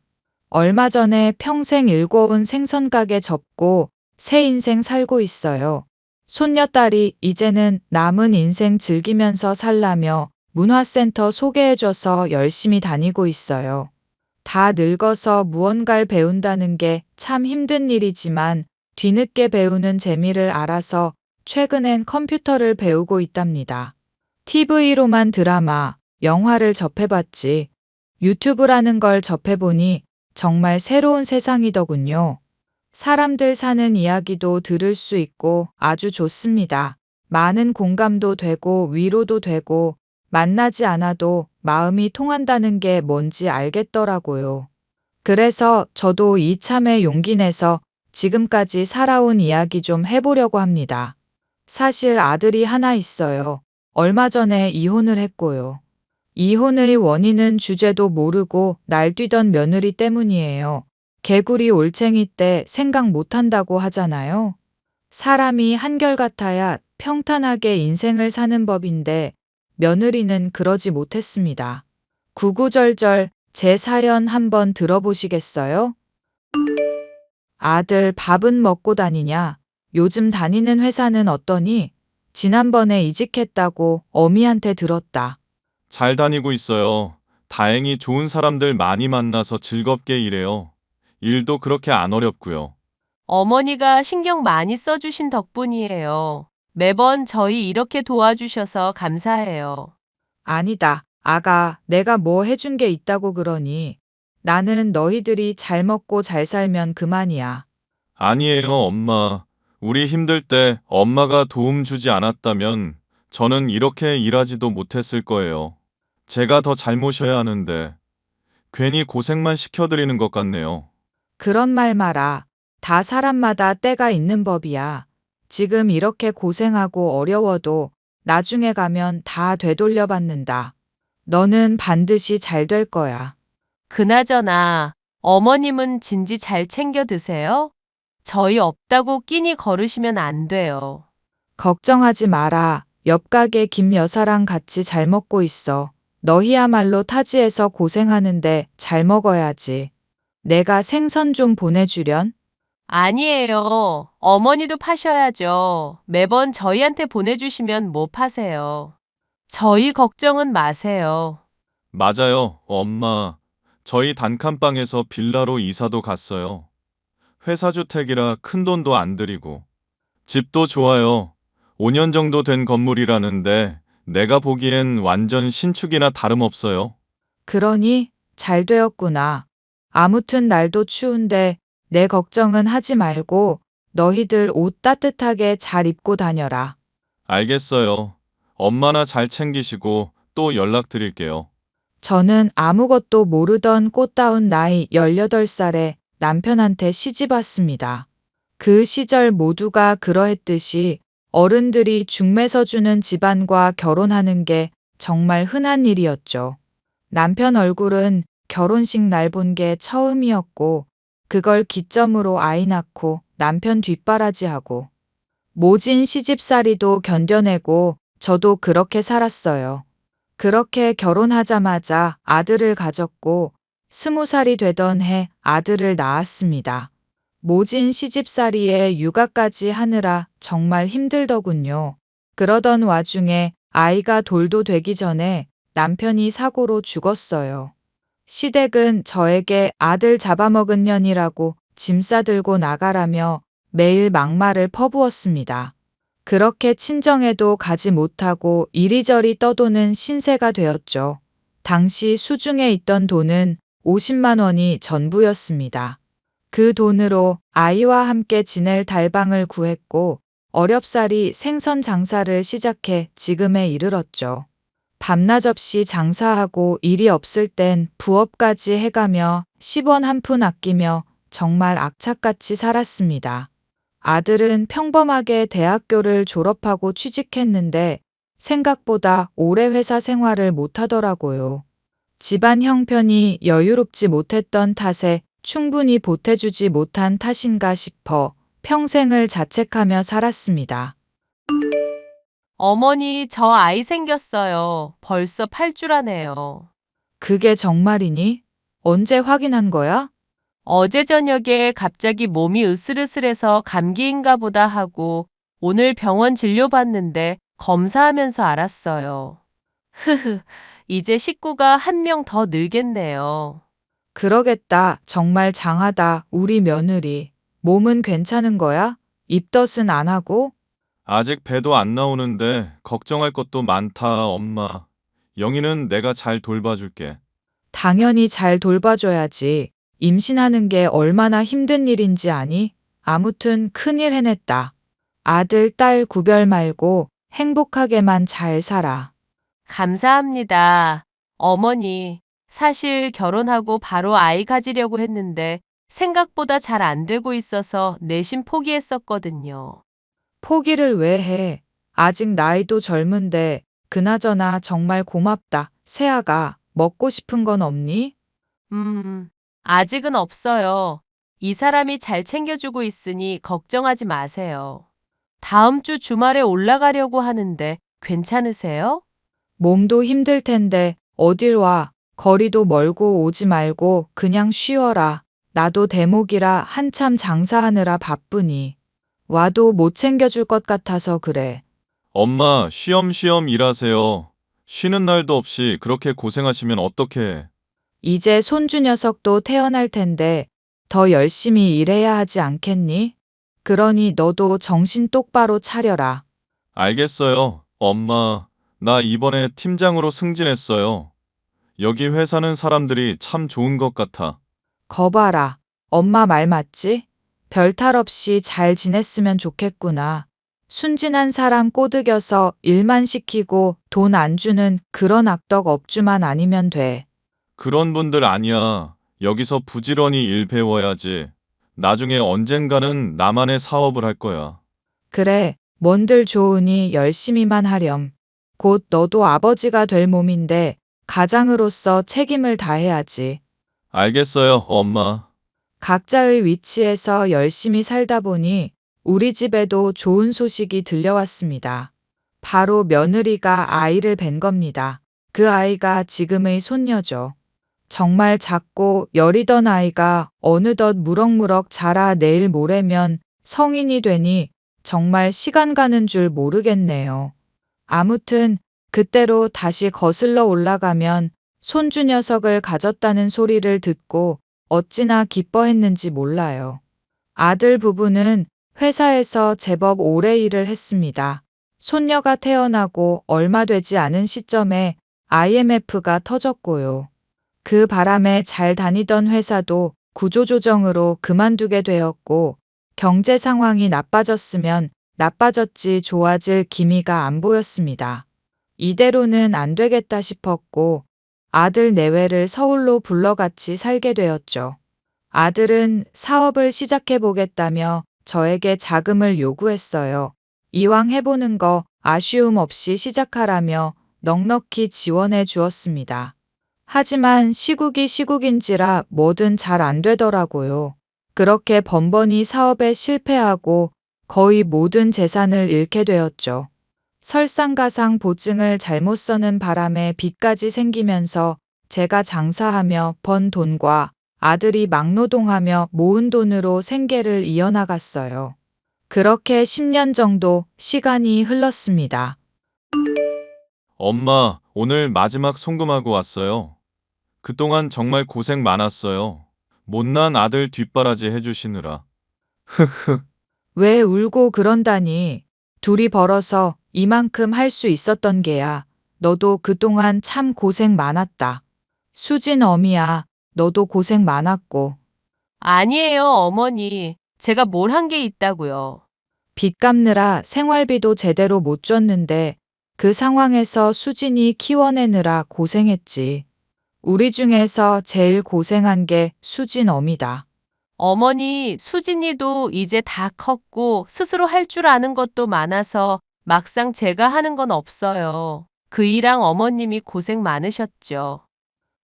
얼마 전에 평생 일궈온 생선가게 접고 새 인생 살고 있어요. 손녀딸이 이제는 남은 인생 즐기면서 살라며 문화센터 소개해줘서 열심히 다니고 있어요. 다 늙어서 무언가를 배운다는 게 참 힘든 일이지만 뒤늦게 배우는 재미를 알아서 최근엔 컴퓨터를 배우고 있답니다. TV로만 드라마, 영화를 접해봤지 유튜브라는 걸 접해보니 정말 새로운 세상이더군요. 사람들 사는 이야기도 들을 수 있고 아주 좋습니다. 많은 공감도 되고 위로도 되고 만나지 않아도 마음이 통한다는 게 뭔지 알겠더라고요. 그래서 저도 이참에 용기 내서 지금까지 살아온 이야기 좀 해보려고 합니다. 사실 아들이 하나 있어요. 얼마 전에 이혼을 했고요. 이혼의 원인은 주제도 모르고 날뛰던 며느리 때문이에요. 개구리 올챙이 때 생각 못한다고 하잖아요. 사람이 한결같아야 평탄하게 인생을 사는 법인데 며느리는 그러지 못했습니다. 구구절절 제 사연 한번 들어보시겠어요? 아들 밥은 먹고 다니냐? 요즘 다니는 회사는 어떠니? 지난번에 이직했다고 어미한테 들었다. 잘 다니고 있어요. 다행히 좋은 사람들 많이 만나서 즐겁게 일해요. 일도 그렇게 안 어렵고요. 어머니가 신경 많이 써주신 덕분이에요. 매번 저희 이렇게 도와주셔서 감사해요. 아니다. 아가, 내가 뭐 해준 게 있다고 그러니? 나는 너희들이 잘 먹고 잘 살면 그만이야. 아니에요, 엄마. 우리 힘들 때 엄마가 도움 주지 않았다면 저는 이렇게 일하지도 못했을 거예요. 제가 더 잘모셔야 하는데 괜히 고생만 시켜드리는 것 같네요. 그런 말 마라. 다 사람마다 때가 있는 법이야. 지금 이렇게 고생하고 어려워도 나중에 가면 다 되돌려받는다. 너는 반드시 잘 될 거야. 그나저나 어머님은 진지 잘 챙겨 드세요? 저희 없다고 끼니 거르시면 안 돼요. 걱정하지 마라. 옆 가게 김 여사랑 같이 잘 먹고 있어. 너희야말로 타지에서 고생하는데 잘 먹어야지. 내가 생선 좀 보내주련? 아니에요. 어머니도 파셔야죠. 매번 저희한테 보내주시면 못 파세요. 저희 걱정은 마세요. 맞아요, 엄마. 저희 단칸방에서 빌라로 이사도 갔어요. 회사 주택이라 큰 돈도 안 들이고. 집도 좋아요. 5년 정도 된 건물이라는데 내가 보기엔 완전 신축이나 다름없어요. 그러니 잘 되었구나. 아무튼 날도 추운데 내 걱정은 하지 말고 너희들 옷 따뜻하게 잘 입고 다녀라. 알겠어요. 엄마나 잘 챙기시고 또 연락드릴게요. 저는 아무것도 모르던 꽃다운 나이 18살에 남편한테 시집 왔습니다. 그 시절 모두가 그러했듯이 어른들이 중매서 주는 집안과 결혼하는 게 정말 흔한 일이었죠. 남편 얼굴은 결혼식 날 본 게 처음이었고 그걸 기점으로 아이 낳고 남편 뒷바라지하고 모진 시집살이도 견뎌내고 저도 그렇게 살았어요. 그렇게 결혼하자마자 아들을 가졌고 20살이 되던 해 아들을 낳았습니다. 모진 시집살이에 육아까지 하느라 정말 힘들더군요. 그러던 와중에 아이가 돌도 되기 전에 남편이 사고로 죽었어요. 시댁은 저에게 아들 잡아먹은 년이라고 짐 싸들고 나가라며 매일 막말을 퍼부었습니다. 그렇게 친정에도 가지 못하고 이리저리 떠도는 신세가 되었죠. 당시 수중에 있던 돈은 50만 원이 전부였습니다. 그 돈으로 아이와 함께 지낼 달방을 구했고 어렵사리 생선 장사를 시작해 지금에 이르렀죠. 밤낮 없이 장사하고 일이 없을 땐 부업까지 해가며 10원 한 푼 아끼며 정말 악착같이 살았습니다. 아들은 평범하게 대학교를 졸업하고 취직했는데 생각보다 오래 회사 생활을 못하더라고요. 집안 형편이 여유롭지 못했던 탓에 충분히 보태주지 못한 탓인가 싶어 평생을 자책하며 살았습니다. 어머니, 저 아이 생겼어요. 벌써 8주라네요. 그게 정말이니? 언제 확인한 거야? 어제 저녁에 갑자기 몸이 으슬으슬해서 감기인가 보다 하고 오늘 병원 진료받는데 검사하면서 알았어요. 흐흐, 이제 식구가 한 명 더 늘겠네요. 그러겠다. 정말 장하다. 우리 며느리. 몸은 괜찮은 거야? 입덧은 안 하고? 아직 배도 안 나오는데 걱정할 것도 많다, 엄마. 영희는 내가 잘 돌봐줄게. 당연히 잘 돌봐줘야지. 임신하는 게 얼마나 힘든 일인지 아니? 아무튼 큰일 해냈다. 아들, 딸 구별 말고 행복하게만 잘 살아. 감사합니다. 어머니, 사실 결혼하고 바로 아이 가지려고 했는데 생각보다 잘 안 되고 있어서 내심 포기했었거든요. 포기를 왜 해? 아직 나이도 젊은데 그나저나 정말 고맙다. 세아가 먹고 싶은 건 없니? 아직은 없어요. 이 사람이 잘 챙겨주고 있으니 걱정하지 마세요. 다음 주 주말에 올라가려고 하는데 괜찮으세요? 몸도 힘들 텐데 어딜 와. 거리도 멀고 오지 말고 그냥 쉬어라. 나도 대목이라 한참 장사하느라 바쁘니. 와도 못 챙겨줄 것 같아서 그래. 엄마, 쉬엄쉬엄 일하세요. 쉬는 날도 없이 그렇게 고생하시면 어떡해. 이제 손주 녀석도 태어날 텐데 더 열심히 일해야 하지 않겠니? 그러니 너도 정신 똑바로 차려라. 알겠어요, 엄마. 나 이번에 팀장으로 승진했어요. 여기 회사는 사람들이 참 좋은 것 같아. 거봐라. 엄마 말 맞지? 별탈 없이 잘 지냈으면 좋겠구나. 순진한 사람 꼬드겨서 일만 시키고 돈 안 주는 그런 악덕 업주만 아니면 돼. 그런 분들 아니야. 여기서 부지런히 일 배워야지. 나중에 언젠가는 나만의 사업을 할 거야. 그래, 뭔들 좋으니 열심히만 하렴. 곧 너도 아버지가 될 몸인데 가장으로서 책임을 다해야지. 알겠어요, 엄마. 각자의 위치에서 열심히 살다 보니 우리 집에도 좋은 소식이 들려왔습니다. 바로 며느리가 아이를 뵌 겁니다. 그 아이가 지금의 손녀죠. 정말 작고 여리던 아이가 어느덧 무럭무럭 자라 내일 모레면 성인이 되니 정말 시간 가는 줄 모르겠네요. 아무튼 그때로 다시 거슬러 올라가면 손주 녀석을 가졌다는 소리를 듣고 어찌나 기뻐했는지 몰라요. 아들 부부는 회사에서 제법 오래 일을 했습니다. 손녀가 태어나고 얼마 되지 않은 시점에 IMF가 터졌고요. 그 바람에 잘 다니던 회사도 구조조정으로 그만두게 되었고 경제 상황이 나빠졌으면 나빠졌지 좋아질 기미가 안 보였습니다. 이대로는 안 되겠다 싶었고 아들 내외를 서울로 불러 같이 살게 되었죠. 아들은 사업을 시작해 보겠다며 저에게 자금을 요구했어요. 이왕 해보는 거 아쉬움 없이 시작하라며 넉넉히 지원해 주었습니다. 하지만 시국이 시국인지라 뭐든 잘 안 되더라고요. 그렇게 번번이 사업에 실패하고 거의 모든 재산을 잃게 되었죠. 설상가상 보증을 잘못 써는 바람에 빚까지 생기면서 제가 장사하며 번 돈과 아들이 막노동하며 모은 돈으로 생계를 이어나갔어요. 그렇게 10년 정도 시간이 흘렀습니다. 엄마, 오늘 마지막 송금하고 왔어요. 그동안 정말 고생 많았어요. 못난 아들 뒷바라지 해주시느라. 왜 울고 그런다니. 둘이 벌어서 이만큼 할 수 있었던 게야. 너도 그동안 참 고생 많았다. 수진 어미야, 너도 고생 많았고. 아니에요, 어머니. 제가 뭘 한 게 있다고요. 빚 갚느라 생활비도 제대로 못 줬는데 그 상황에서 수진이 키워내느라 고생했지. 우리 중에서 제일 고생한 게 수진 어미다. 어머니, 수진이도 이제 다 컸고 스스로 할 줄 아는 것도 많아서 막상 제가 하는 건 없어요. 그 일랑 어머님이 고생 많으셨죠.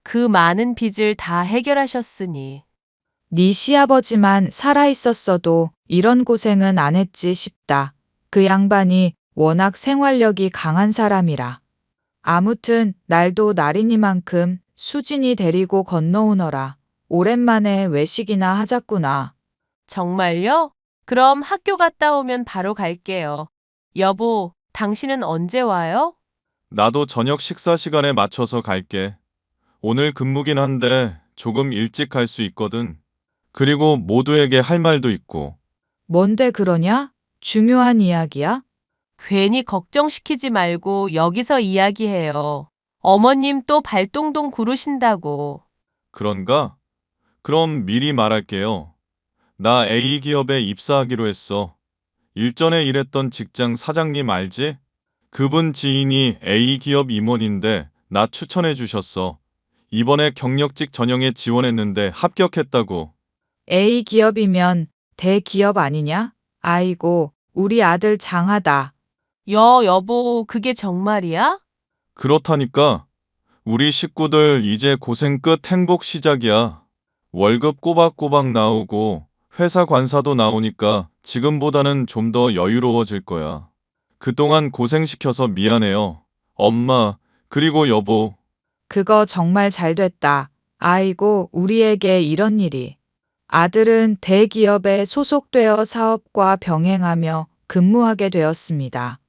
그 많은 빚을 다 해결하셨으니. 네 시아버지만 살아있었어도 이런 고생은 안 했지 싶다. 그 양반이 워낙 생활력이 강한 사람이라. 아무튼 날도 날이니만큼 수진이 데리고 건너오너라. 오랜만에 외식이나 하자꾸나. 정말요? 그럼 학교 갔다 오면 바로 갈게요. 여보, 당신은 언제 와요? 나도 저녁 식사 시간에 맞춰서 갈게. 오늘 근무긴 한데 조금 일찍 갈 수 있거든. 그리고 모두에게 할 말도 있고. 뭔데 그러냐? 중요한 이야기야? 괜히 걱정시키지 말고 여기서 이야기해요. 어머님 또 발동동 구르신다고. 그런가? 그럼 미리 말할게요. 나 A 기업에 입사하기로 했어. 일전에 일했던 직장 사장님 알지? 그분 지인이 A 기업 임원인데 나 추천해 주셨어. 이번에 경력직 전형에 지원했는데 합격했다고. A 기업이면 대기업 아니냐? 아이고, 우리 아들 장하다. 여보, 그게 정말이야? 그렇다니까. 우리 식구들 이제 고생 끝 행복 시작이야. 월급 꼬박꼬박 나오고 회사 관사도 나오니까 지금보다는 좀 더 여유로워질 거야. 그동안 고생시켜서 미안해요. 엄마, 그리고 여보. 그거 정말 잘 됐다. 아이고, 우리에게 이런 일이. 아들은 대기업에 소속되어 사업과 병행하며 근무하게 되었습니다.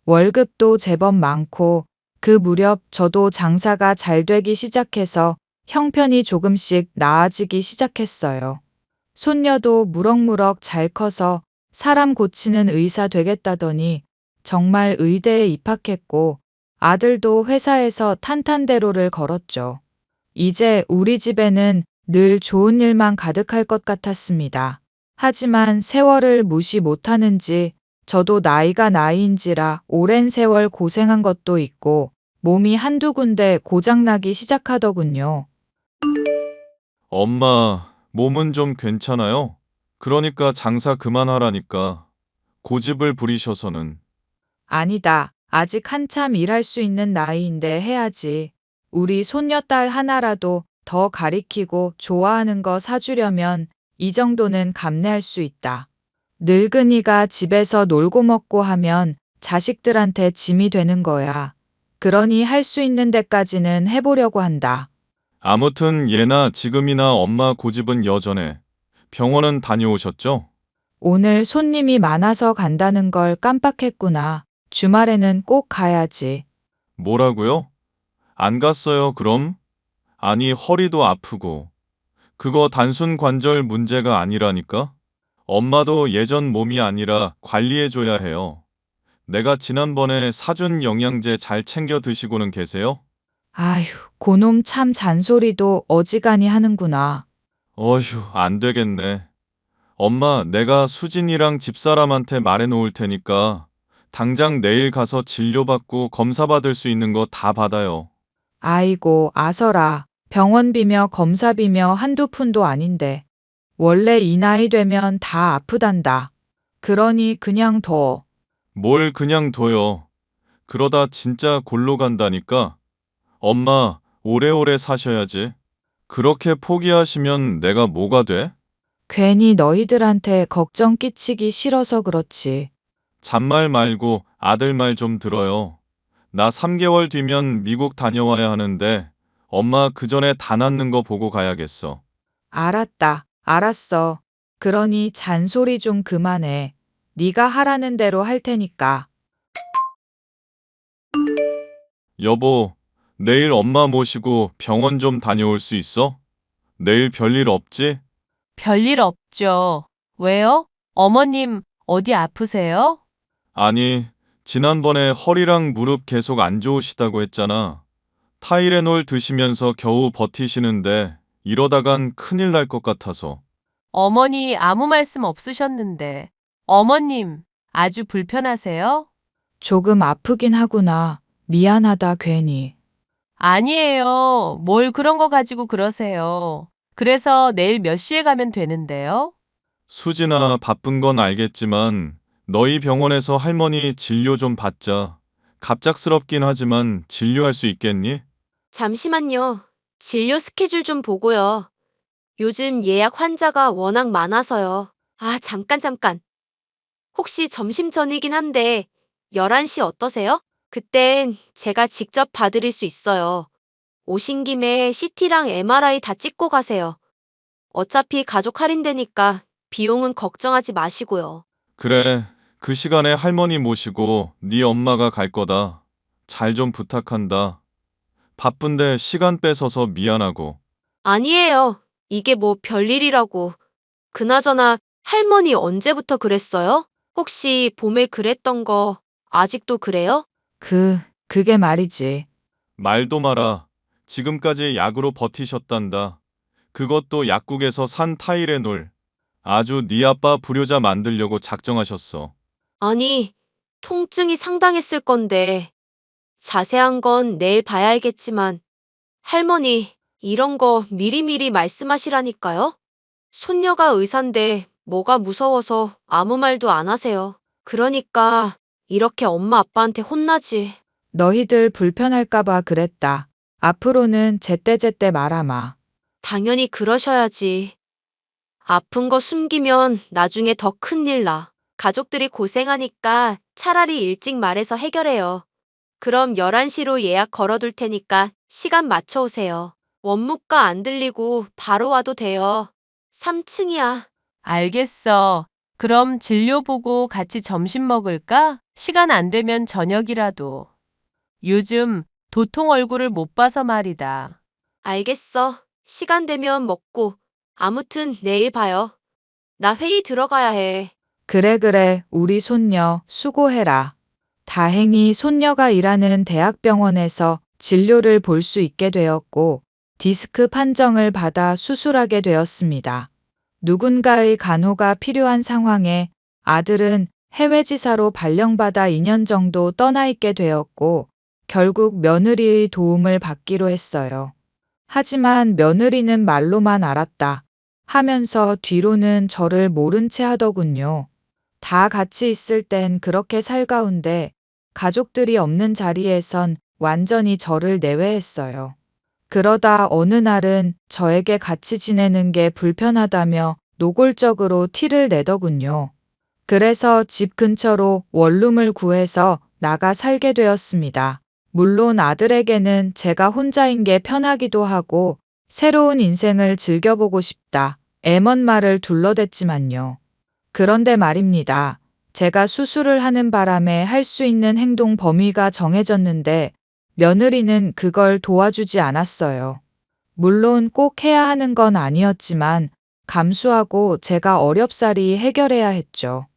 월급도 제법 많고 그 무렵 저도 장사가 잘 되기 시작해서 형편이 조금씩 나아지기 시작했어요. 손녀도 무럭무럭 잘 커서 사람 고치는 의사 되겠다더니 정말 의대에 입학했고 아들도 회사에서 탄탄대로를 걸었죠. 이제 우리 집에는 늘 좋은 일만 가득할 것 같았습니다. 하지만 세월을 무시 못하는지 저도 나이가 나이인지라 오랜 세월 고생한 것도 있고 몸이 한두 군데 고장나기 시작하더군요. 엄마, 몸은 좀 괜찮아요? 그러니까 장사 그만하라니까. 고집을 부리셔서는. 아니다. 아직 한참 일할 수 있는 나이인데 해야지. 우리 손녀딸 하나라도 더 가리키고 좋아하는 거 사주려면 이 정도는 감내할 수 있다. 늙은이가 집에서 놀고 먹고 하면 자식들한테 짐이 되는 거야. 그러니 할 수 있는 데까지는 해보려고 한다. 아무튼 예나 지금이나 엄마 고집은 여전해. 병원은 다녀오셨죠? 오늘 손님이 많아서 간다는 걸 깜빡했구나. 주말에는 꼭 가야지. 뭐라고요? 안 갔어요, 그럼? 아니, 허리도 아프고. 그거 단순 관절 문제가 아니라니까? 엄마도 예전 몸이 아니라 관리해줘야 해요. 내가 지난번에 사준 영양제 잘 챙겨 드시고는 계세요? 아휴, 고놈 참 잔소리도 어지간히 하는구나. 어휴, 안 되겠네. 엄마, 내가 수진이랑 집사람한테 말해 놓을 테니까 당장 내일 가서 진료받고 검사받을 수 있는 거 다 받아요. 아이고, 아서라. 병원비며 검사비며 한두 푼도 아닌데. 원래 이 나이 되면 다 아프단다. 그러니 그냥 둬. 뭘 그냥 둬요. 그러다 진짜 골로 간다니까. 엄마, 오래오래 사셔야지. 그렇게 포기하시면 내가 뭐가 돼? 괜히 너희들한테 걱정 끼치기 싫어서 그렇지. 잔말 말고 아들 말 좀 들어요. 나 3개월 뒤면 미국 다녀와야 하는데 엄마 그 전에 다 낫는 거 보고 가야겠어. 알았다. 알았어. 그러니 잔소리 좀 그만해. 네가 하라는 대로 할 테니까. 여보, 내일 엄마 모시고 병원 좀 다녀올 수 있어? 내일 별일 없지? 별일 없죠. 왜요? 어머님, 어디 아프세요? 아니, 지난번에 허리랑 무릎 계속 안 좋으시다고 했잖아. 타이레놀 드시면서 겨우 버티시는데 이러다간 큰일 날 것 같아서. 어머니 아무 말씀 없으셨는데. 어머님, 아주 불편하세요? 조금 아프긴 하구나. 미안하다 괜히. 아니에요. 뭘 그런 거 가지고 그러세요. 그래서 내일 몇 시에 가면 되는데요? 수진아, 바쁜 건 알겠지만 너희 병원에서 할머니 진료 좀 받자. 갑작스럽긴 하지만 진료할 수 있겠니? 잠시만요. 진료 스케줄 좀 보고요. 요즘 예약 환자가 워낙 많아서요. 아, 잠깐. 혹시 점심 전이긴 한데 11시 어떠세요? 그땐 제가 직접 봐드릴 수 있어요. 오신 김에 CT랑 MRI 다 찍고 가세요. 어차피 가족 할인되니까 비용은 걱정하지 마시고요. 그래, 그 시간에 할머니 모시고 네 엄마가 갈 거다. 잘 좀 부탁한다. 바쁜데 시간 뺏어서 미안하고. 아니에요. 이게 뭐 별일이라고. 그나저나 할머니 언제부터 그랬어요? 혹시 봄에 그랬던 거 아직도 그래요? 그게 말이지. 말도 마라. 지금까지 약으로 버티셨단다. 그것도 약국에서 산 타이레놀. 아주 네 아빠 불효자 만들려고 작정하셨어. 아니, 통증이 상당했을 건데. 자세한 건 내일 봐야 알겠지만, 할머니, 이런 거 미리미리 말씀하시라니까요? 손녀가 의사인데 뭐가 무서워서 아무 말도 안 하세요. 그러니까 이렇게 엄마 아빠한테 혼나지. 너희들 불편할까봐 그랬다. 앞으로는 제때제때 말아마. 당연히 그러셔야지. 아픈 거 숨기면 나중에 더 큰일 나. 가족들이 고생하니까 차라리 일찍 말해서 해결해요. 그럼 11시로 예약 걸어둘 테니까 시간 맞춰 오세요. 원무과 안 들리고 바로 와도 돼요. 3층이야. 알겠어. 그럼 진료 보고 같이 점심 먹을까? 시간 안 되면 저녁이라도. 요즘 도통 얼굴을 못 봐서 말이다. 알겠어. 시간 되면 먹고. 아무튼 내일 봐요. 나 회의 들어가야 해. 그래, 우리 손녀 수고해라. 다행히 손녀가 일하는 대학병원에서 진료를 볼 수 있게 되었고, 디스크 판정을 받아 수술하게 되었습니다. 누군가의 간호가 필요한 상황에 아들은 해외지사로 발령받아 2년 정도 떠나 있게 되었고, 결국 며느리의 도움을 받기로 했어요. 하지만 며느리는 말로만 알았다 하면서 뒤로는 저를 모른 채 하더군요. 다 같이 있을 땐 그렇게 살가운데 가족들이 없는 자리에선 완전히 저를 내외했어요. 그러다 어느 날은 저에게 같이 지내는 게 불편하다며 노골적으로 티를 내더군요. 그래서 집 근처로 원룸을 구해서 나가 살게 되었습니다. 물론 아들에게는 제가 혼자인 게 편하기도 하고 새로운 인생을 즐겨보고 싶다. 애먼 말을 둘러댔지만요. 그런데 말입니다. 제가 수술을 하는 바람에 할 수 있는 행동 범위가 정해졌는데 며느리는 그걸 도와주지 않았어요. 물론 꼭 해야 하는 건 아니었지만 감수하고 제가 어렵사리 해결해야 했죠.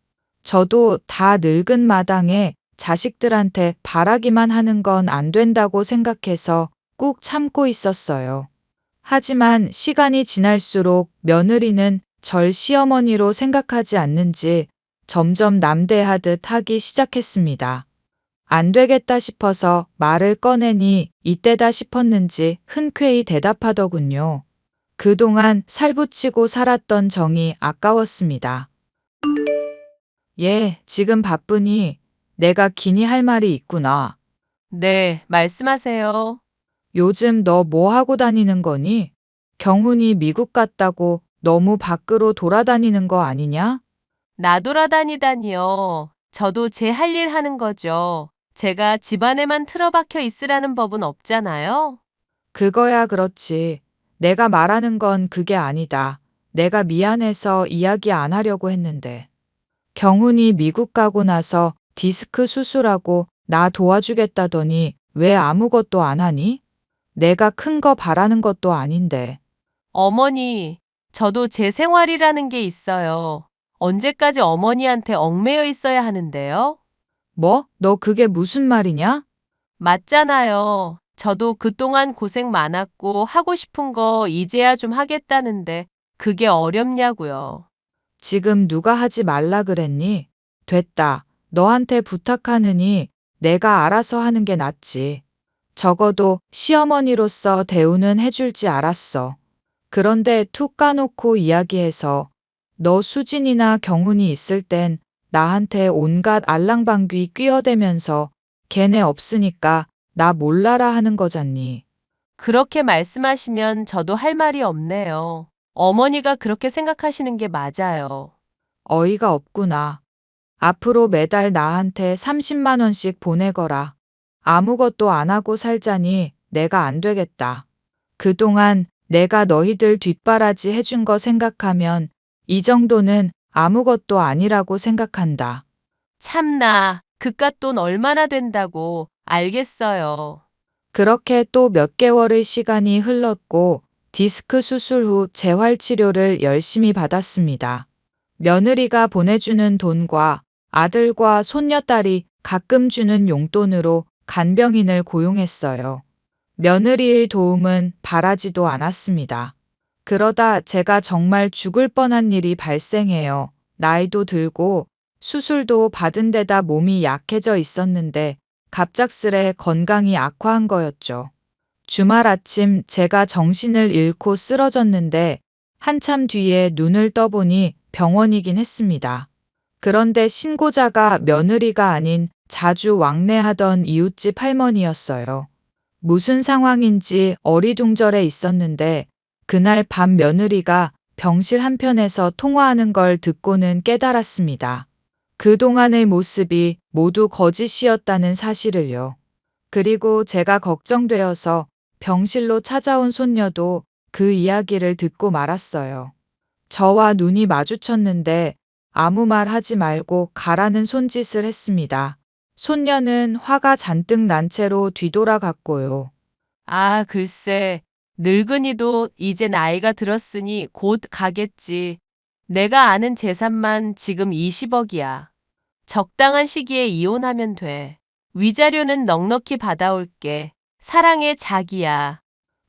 저도 다 늙은 마당에 자식들한테 바라기만 하는 건 안 된다고 생각해서 꾹 참고 있었어요. 하지만 시간이 지날수록 며느리는 절 시어머니로 생각하지 않는지 점점 남대하듯 하기 시작했습니다. 안 되겠다 싶어서 말을 꺼내니 이때다 싶었는지 흔쾌히 대답하더군요. 그동안 살붙이고 살았던 정이 아까웠습니다. 지금 바쁘니 내가 기니 할 말이 있구나. 네, 말씀하세요. 요즘 너 뭐 하고 다니는 거니? 경훈이 미국 갔다고 너무 밖으로 돌아다니는 거 아니냐? 나돌아다니다니요. 저도 제 할 일 하는 거죠. 제가 집안에만 틀어박혀 있으라는 법은 없잖아요. 그거야 그렇지. 내가 말하는 건 그게 아니다. 내가 미안해서 이야기 안 하려고 했는데. 경훈이 미국 가고 나서 디스크 수술하고 나 도와주겠다더니 왜 아무것도 안 하니? 내가 큰 거 바라는 것도 아닌데. 어머니, 저도 제 생활이라는 게 있어요. 언제까지 어머니한테 얽매여 있어야 하는데요? 뭐? 너 그게 무슨 말이냐? 맞잖아요. 저도 그동안 고생 많았고 하고 싶은 거 이제야 좀 하겠다는데 그게 어렵냐고요. 지금 누가 하지 말라 그랬니? 됐다. 너한테 부탁하느니 내가 알아서 하는 게 낫지. 적어도 시어머니로서 대우는 해줄지 알았어. 그런데 툭 까놓고 이야기해서 너 수진이나 경훈이 있을 땐 나한테 온갖 알랑방귀 뀌어대면서 걔네 없으니까 나 몰라라 하는 거잖니. 그렇게 말씀하시면 저도 할 말이 없네요. 어머니가 그렇게 생각하시는 게 맞아요. 어이가 없구나. 앞으로 매달 나한테 30만 원씩 보내거라. 아무것도 안 하고 살자니 내가 안 되겠다. 그동안 내가 너희들 뒷바라지 해준 거 생각하면 이 정도는 아무것도 아니라고 생각한다. 참나, 그깟 돈 얼마나 된다고. 알겠어요. 그렇게 또 몇 개월의 시간이 흘렀고 디스크 수술 후 재활 치료를 열심히 받았습니다. 며느리가 보내주는 돈과 아들과 손녀딸이 가끔 주는 용돈으로 간병인을 고용했어요. 며느리의 도움은 바라지도 않았습니다. 그러다 제가 정말 죽을 뻔한 일이 발생해요. 나이도 들고 수술도 받은 데다 몸이 약해져 있었는데 갑작스레 건강이 악화한 거였죠. 주말 아침 제가 정신을 잃고 쓰러졌는데 한참 뒤에 눈을 떠보니 병원이긴 했습니다. 그런데 신고자가 며느리가 아닌 자주 왕래하던 이웃집 할머니였어요. 무슨 상황인지 어리둥절해 있었는데 그날 밤 며느리가 병실 한편에서 통화하는 걸 듣고는 깨달았습니다. 그동안의 모습이 모두 거짓이었다는 사실을요. 그리고 제가 걱정되어서 병실로 찾아온 손녀도 그 이야기를 듣고 말았어요. 저와 눈이 마주쳤는데 아무 말 하지 말고 가라는 손짓을 했습니다. 손녀는 화가 잔뜩 난 채로 뒤돌아갔고요. 아, 글쎄. 늙은이도 이제 나이가 들었으니 곧 가겠지. 내가 아는 재산만 지금 20억이야. 적당한 시기에 이혼하면 돼. 위자료는 넉넉히 받아올게. 사랑해, 자기야.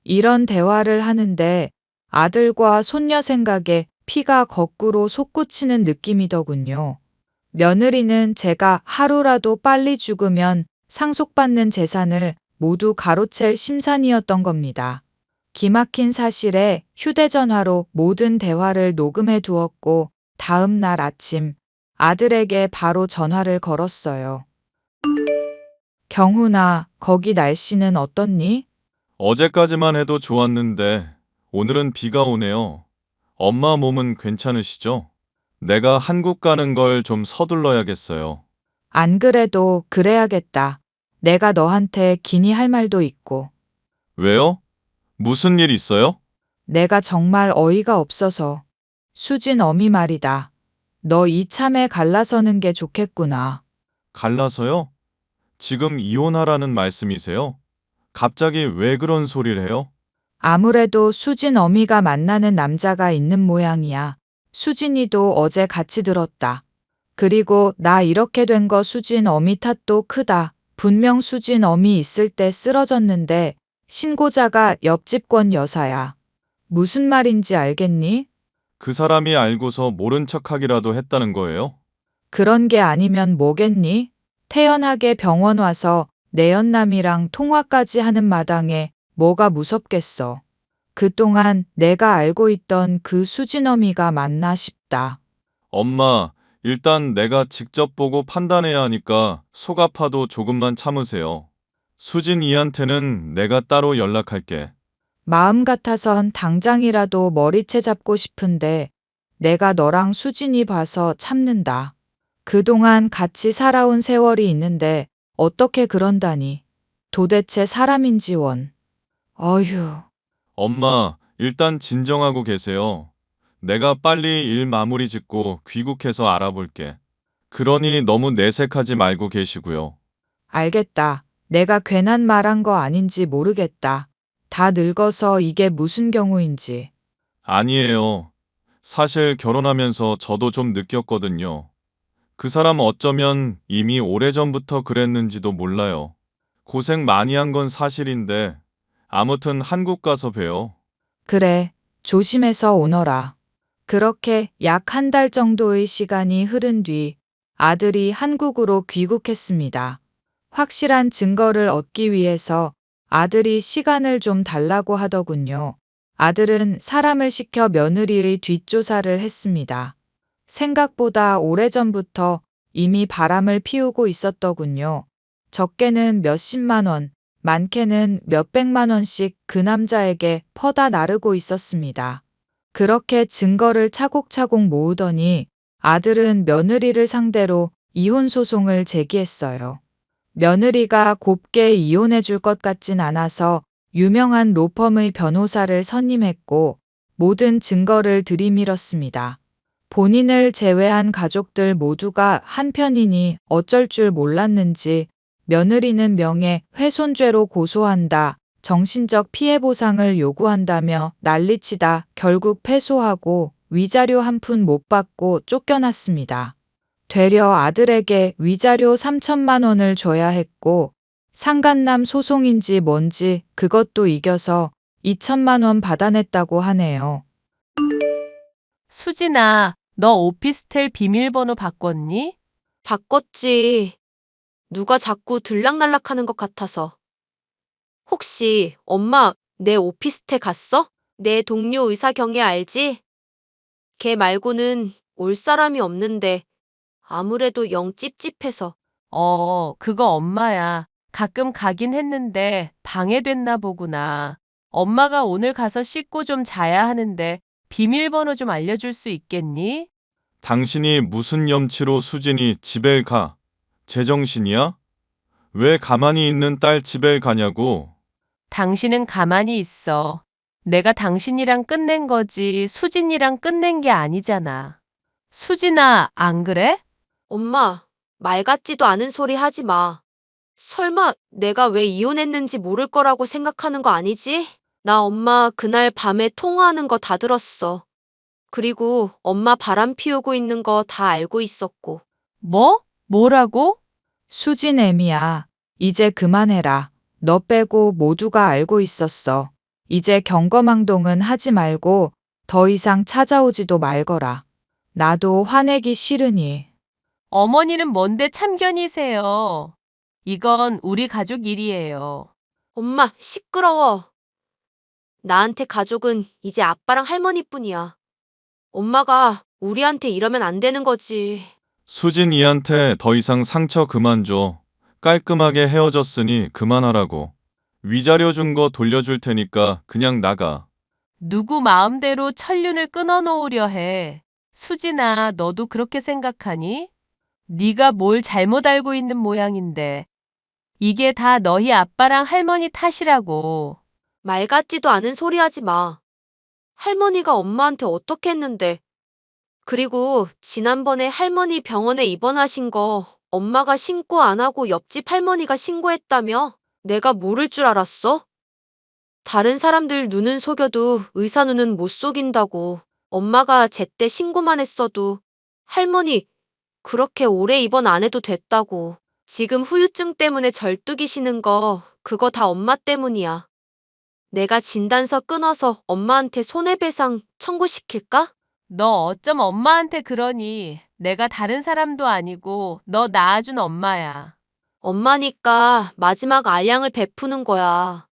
이런 대화를 하는데 아들과 손녀 생각에 피가 거꾸로 솟구치는 느낌이더군요. 며느리는 제가 하루라도 빨리 죽으면 상속받는 재산을 모두 가로챌 심산이었던 겁니다. 기막힌 사실에 휴대전화로 모든 대화를 녹음해 두었고 다음 날 아침 아들에게 바로 전화를 걸었어요. 경훈아, 거기 날씨는 어떻니? 어제까지만 해도 좋았는데 오늘은 비가 오네요. 엄마 몸은 괜찮으시죠? 내가 한국 가는 걸 좀 서둘러야겠어요. 안 그래도 그래야겠다. 내가 너한테 기니 할 말도 있고. 왜요? 무슨 일 있어요? 내가 정말 어이가 없어서. 수진 어미 말이다. 너 이참에 갈라서는 게 좋겠구나. 갈라서요? 지금 이혼하라는 말씀이세요? 갑자기 왜 그런 소리를 해요? 아무래도 수진 어미가 만나는 남자가 있는 모양이야. 수진이도 어제 같이 들었다. 그리고 나 이렇게 된 거 수진 어미 탓도 크다. 분명 수진 어미 있을 때 쓰러졌는데 신고자가 옆집권 여사야. 무슨 말인지 알겠니? 그 사람이 알고서 모른 척하기라도 했다는 거예요? 그런 게 아니면 뭐겠니? 태연하게 병원 와서 내연남이랑 통화까지 하는 마당에 뭐가 무섭겠어. 그동안 내가 알고 있던 그 수진어미가 맞나 싶다. 엄마, 일단 내가 직접 보고 판단해야 하니까 속 아파도 조금만 참으세요. 수진이한테는 내가 따로 연락할게. 마음 같아선 당장이라도 머리채 잡고 싶은데 내가 너랑 수진이 봐서 참는다. 그동안 같이 살아온 세월이 있는데 어떻게 그런다니. 도대체 사람인지 원. 어휴. 엄마, 일단 진정하고 계세요. 내가 빨리 일 마무리 짓고 귀국해서 알아볼게. 그러니 너무 내색하지 말고 계시고요. 알겠다. 내가 괜한 말한 거 아닌지 모르겠다. 다 늙어서 이게 무슨 경우인지. 아니에요. 사실 결혼하면서 저도 좀 느꼈거든요. 그 사람 어쩌면 이미 오래전부터 그랬는지도 몰라요. 고생 많이 한 건 사실인데 아무튼 한국 가서 봬요. 그래, 조심해서 오너라. 그렇게 약 한 달 정도의 시간이 흐른 뒤 아들이 한국으로 귀국했습니다. 확실한 증거를 얻기 위해서 아들이 시간을 좀 달라고 하더군요. 아들은 사람을 시켜 며느리의 뒷조사를 했습니다. 생각보다 오래전부터 이미 바람을 피우고 있었더군요. 적게는 몇십만 원, 많게는 몇백만 원씩 그 남자에게 퍼다 나르고 있었습니다. 그렇게 증거를 차곡차곡 모으더니 아들은 며느리를 상대로 이혼 소송을 제기했어요. 며느리가 곱게 이혼해 줄 것 같진 않아서 유명한 로펌의 변호사를 선임했고 모든 증거를 들이밀었습니다. 본인을 제외한 가족들 모두가 한편이니 어쩔 줄 몰랐는지 며느리는 명예훼손죄로 고소한다, 정신적 피해 보상을 요구한다며 난리치다 결국 패소하고 위자료 한 푼 못 받고 쫓겨났습니다. 되려 아들에게 위자료 3천만 원을 줘야 했고 상간남 소송인지 뭔지 그것도 이겨서 2천만 원 받아냈다고 하네요. 수진아, 너 오피스텔 비밀번호 바꿨니? 바꿨지. 누가 자꾸 들락날락하는 것 같아서. 혹시 엄마 내 오피스텔 갔어? 내 동료 의사 경혜 알지? 걔 말고는 올 사람이 없는데 아무래도 영 찝찝해서. 그거 엄마야. 가끔 가긴 했는데 방해됐나 보구나. 엄마가 오늘 가서 씻고 좀 자야 하는데 비밀번호 좀 알려줄 수 있겠니? 당신이 무슨 염치로 수진이 집에 가? 제정신이야? 왜 가만히 있는 딸 집에 가냐고? 당신은 가만히 있어. 내가 당신이랑 끝낸 거지 수진이랑 끝낸 게 아니잖아. 수진아, 안 그래? 엄마, 말 같지도 않은 소리 하지 마. 설마 내가 왜 이혼했는지 모를 거라고 생각하는 거 아니지? 나 엄마 그날 밤에 통화하는 거 다 들었어. 그리고 엄마 바람 피우고 있는 거 다 알고 있었고. 뭐? 뭐라고? 수진 애미야, 이제 그만해라. 너 빼고 모두가 알고 있었어. 이제 경거망동은 하지 말고 더 이상 찾아오지도 말거라. 나도 화내기 싫으니. 어머니는 뭔데 참견이세요. 이건 우리 가족 일이에요. 엄마, 시끄러워. 나한테 가족은 이제 아빠랑 할머니뿐이야. 엄마가 우리한테 이러면 안 되는 거지. 수진이한테 더 이상 상처 그만 줘. 깔끔하게 헤어졌으니 그만하라고. 위자료 준 거 돌려줄 테니까 그냥 나가. 누구 마음대로 천륜을 끊어놓으려 해. 수진아, 너도 그렇게 생각하니? 네가 뭘 잘못 알고 있는 모양인데. 이게 다 너희 아빠랑 할머니 탓이라고. 말 같지도 않은 소리 하지 마. 할머니가 엄마한테 어떻게 했는데. 그리고 지난번에 할머니 병원에 입원하신 거 엄마가 신고 안 하고 옆집 할머니가 신고했다며? 내가 모를 줄 알았어? 다른 사람들 눈은 속여도 의사 눈은 못 속인다고. 엄마가 제때 신고만 했어도 할머니 그렇게 오래 입원 안 해도 됐다고. 지금 후유증 때문에 절뚝이시는 거 그거 다 엄마 때문이야. 내가 진단서 끊어서 엄마한테 손해배상 청구시킬까? 너 어쩜 엄마한테 그러니? 내가 다른 사람도 아니고 너 낳아준 엄마야. 엄마니까 마지막 알량을 베푸는 거야.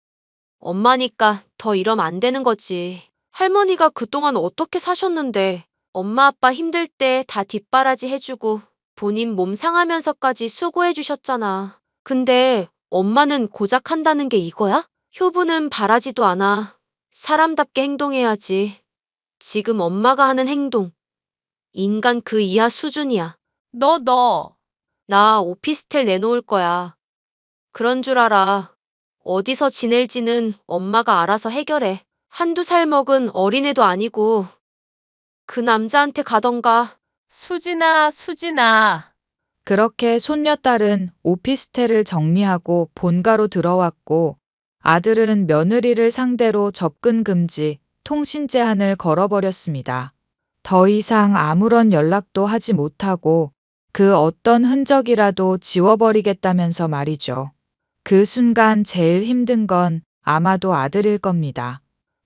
엄마니까 더 이러면 안 되는 거지. 할머니가 그동안 어떻게 사셨는데 엄마 아빠 힘들 때 다 뒷바라지 해주고 본인 몸 상하면서까지 수고해 주셨잖아. 근데 엄마는 고작 한다는 게 이거야? 효부는 바라지도 않아. 사람답게 행동해야지. 지금 엄마가 하는 행동. 인간 그 이하 수준이야. 너. 나 오피스텔 내놓을 거야. 그런 줄 알아. 어디서 지낼지는 엄마가 알아서 해결해. 한두 살 먹은 어린애도 아니고. 그 남자한테 가던가. 수진아. 그렇게 손녀딸은 오피스텔을 정리하고 본가로 들어왔고 아들은 며느리를 상대로 접근 금지, 통신 제한을 걸어버렸습니다. 더 이상 아무런 연락도 하지 못하고 그 어떤 흔적이라도 지워버리겠다면서 말이죠. 그 순간 제일 힘든 건 아마도 아들일 겁니다.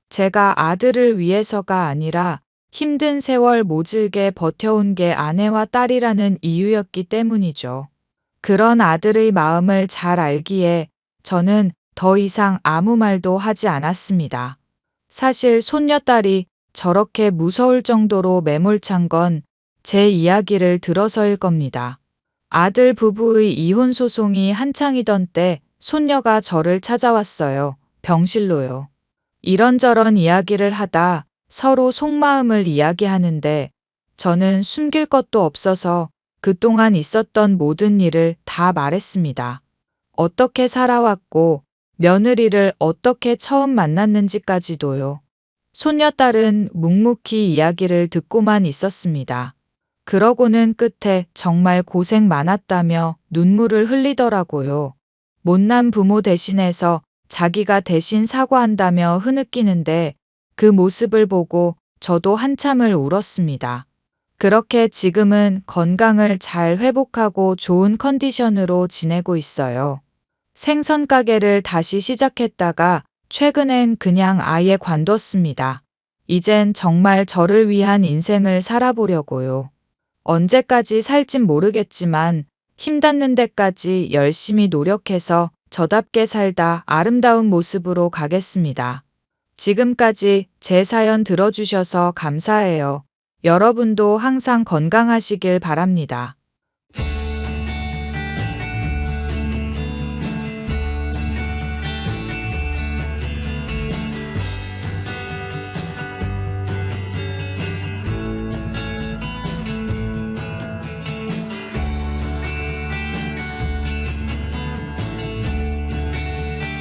제가 아들을 위해서가 아니라 힘든 세월 모질게 버텨온 게 아내와 딸이라는 이유였기 때문이죠. 그런 아들의 마음을 잘 알기에 저는 더 이상 아무 말도 하지 않았습니다. 사실 손녀딸이 저렇게 무서울 정도로 매몰찬 건 제 이야기를 들어서일 겁니다. 아들 부부의 이혼 소송이 한창이던 때 손녀가 저를 찾아왔어요. 병실로요. 이런저런 이야기를 하다 서로 속마음을 이야기하는데 저는 숨길 것도 없어서 그동안 있었던 모든 일을 다 말했습니다. 어떻게 살아왔고 며느리를 어떻게 처음 만났는지까지도요. 손녀딸은 묵묵히 이야기를 듣고만 있었습니다. 그러고는 끝에 정말 고생 많았다며 눈물을 흘리더라고요. 못난 부모 대신해서 자기가 대신 사과한다며 흐느끼는데 그 모습을 보고 저도 한참을 울었습니다. 그렇게 지금은 건강을 잘 회복하고 좋은 컨디션으로 지내고 있어요. 생선 가게를 다시 시작했다가 최근엔 그냥 아예 관뒀습니다. 이젠 정말 저를 위한 인생을 살아보려고요. 언제까지 살진 모르겠지만 힘 닿는 데까지 열심히 노력해서 저답게 살다 아름다운 모습으로 가겠습니다. 지금까지 제 사연 들어주셔서 감사해요. 여러분도 항상 건강하시길 바랍니다.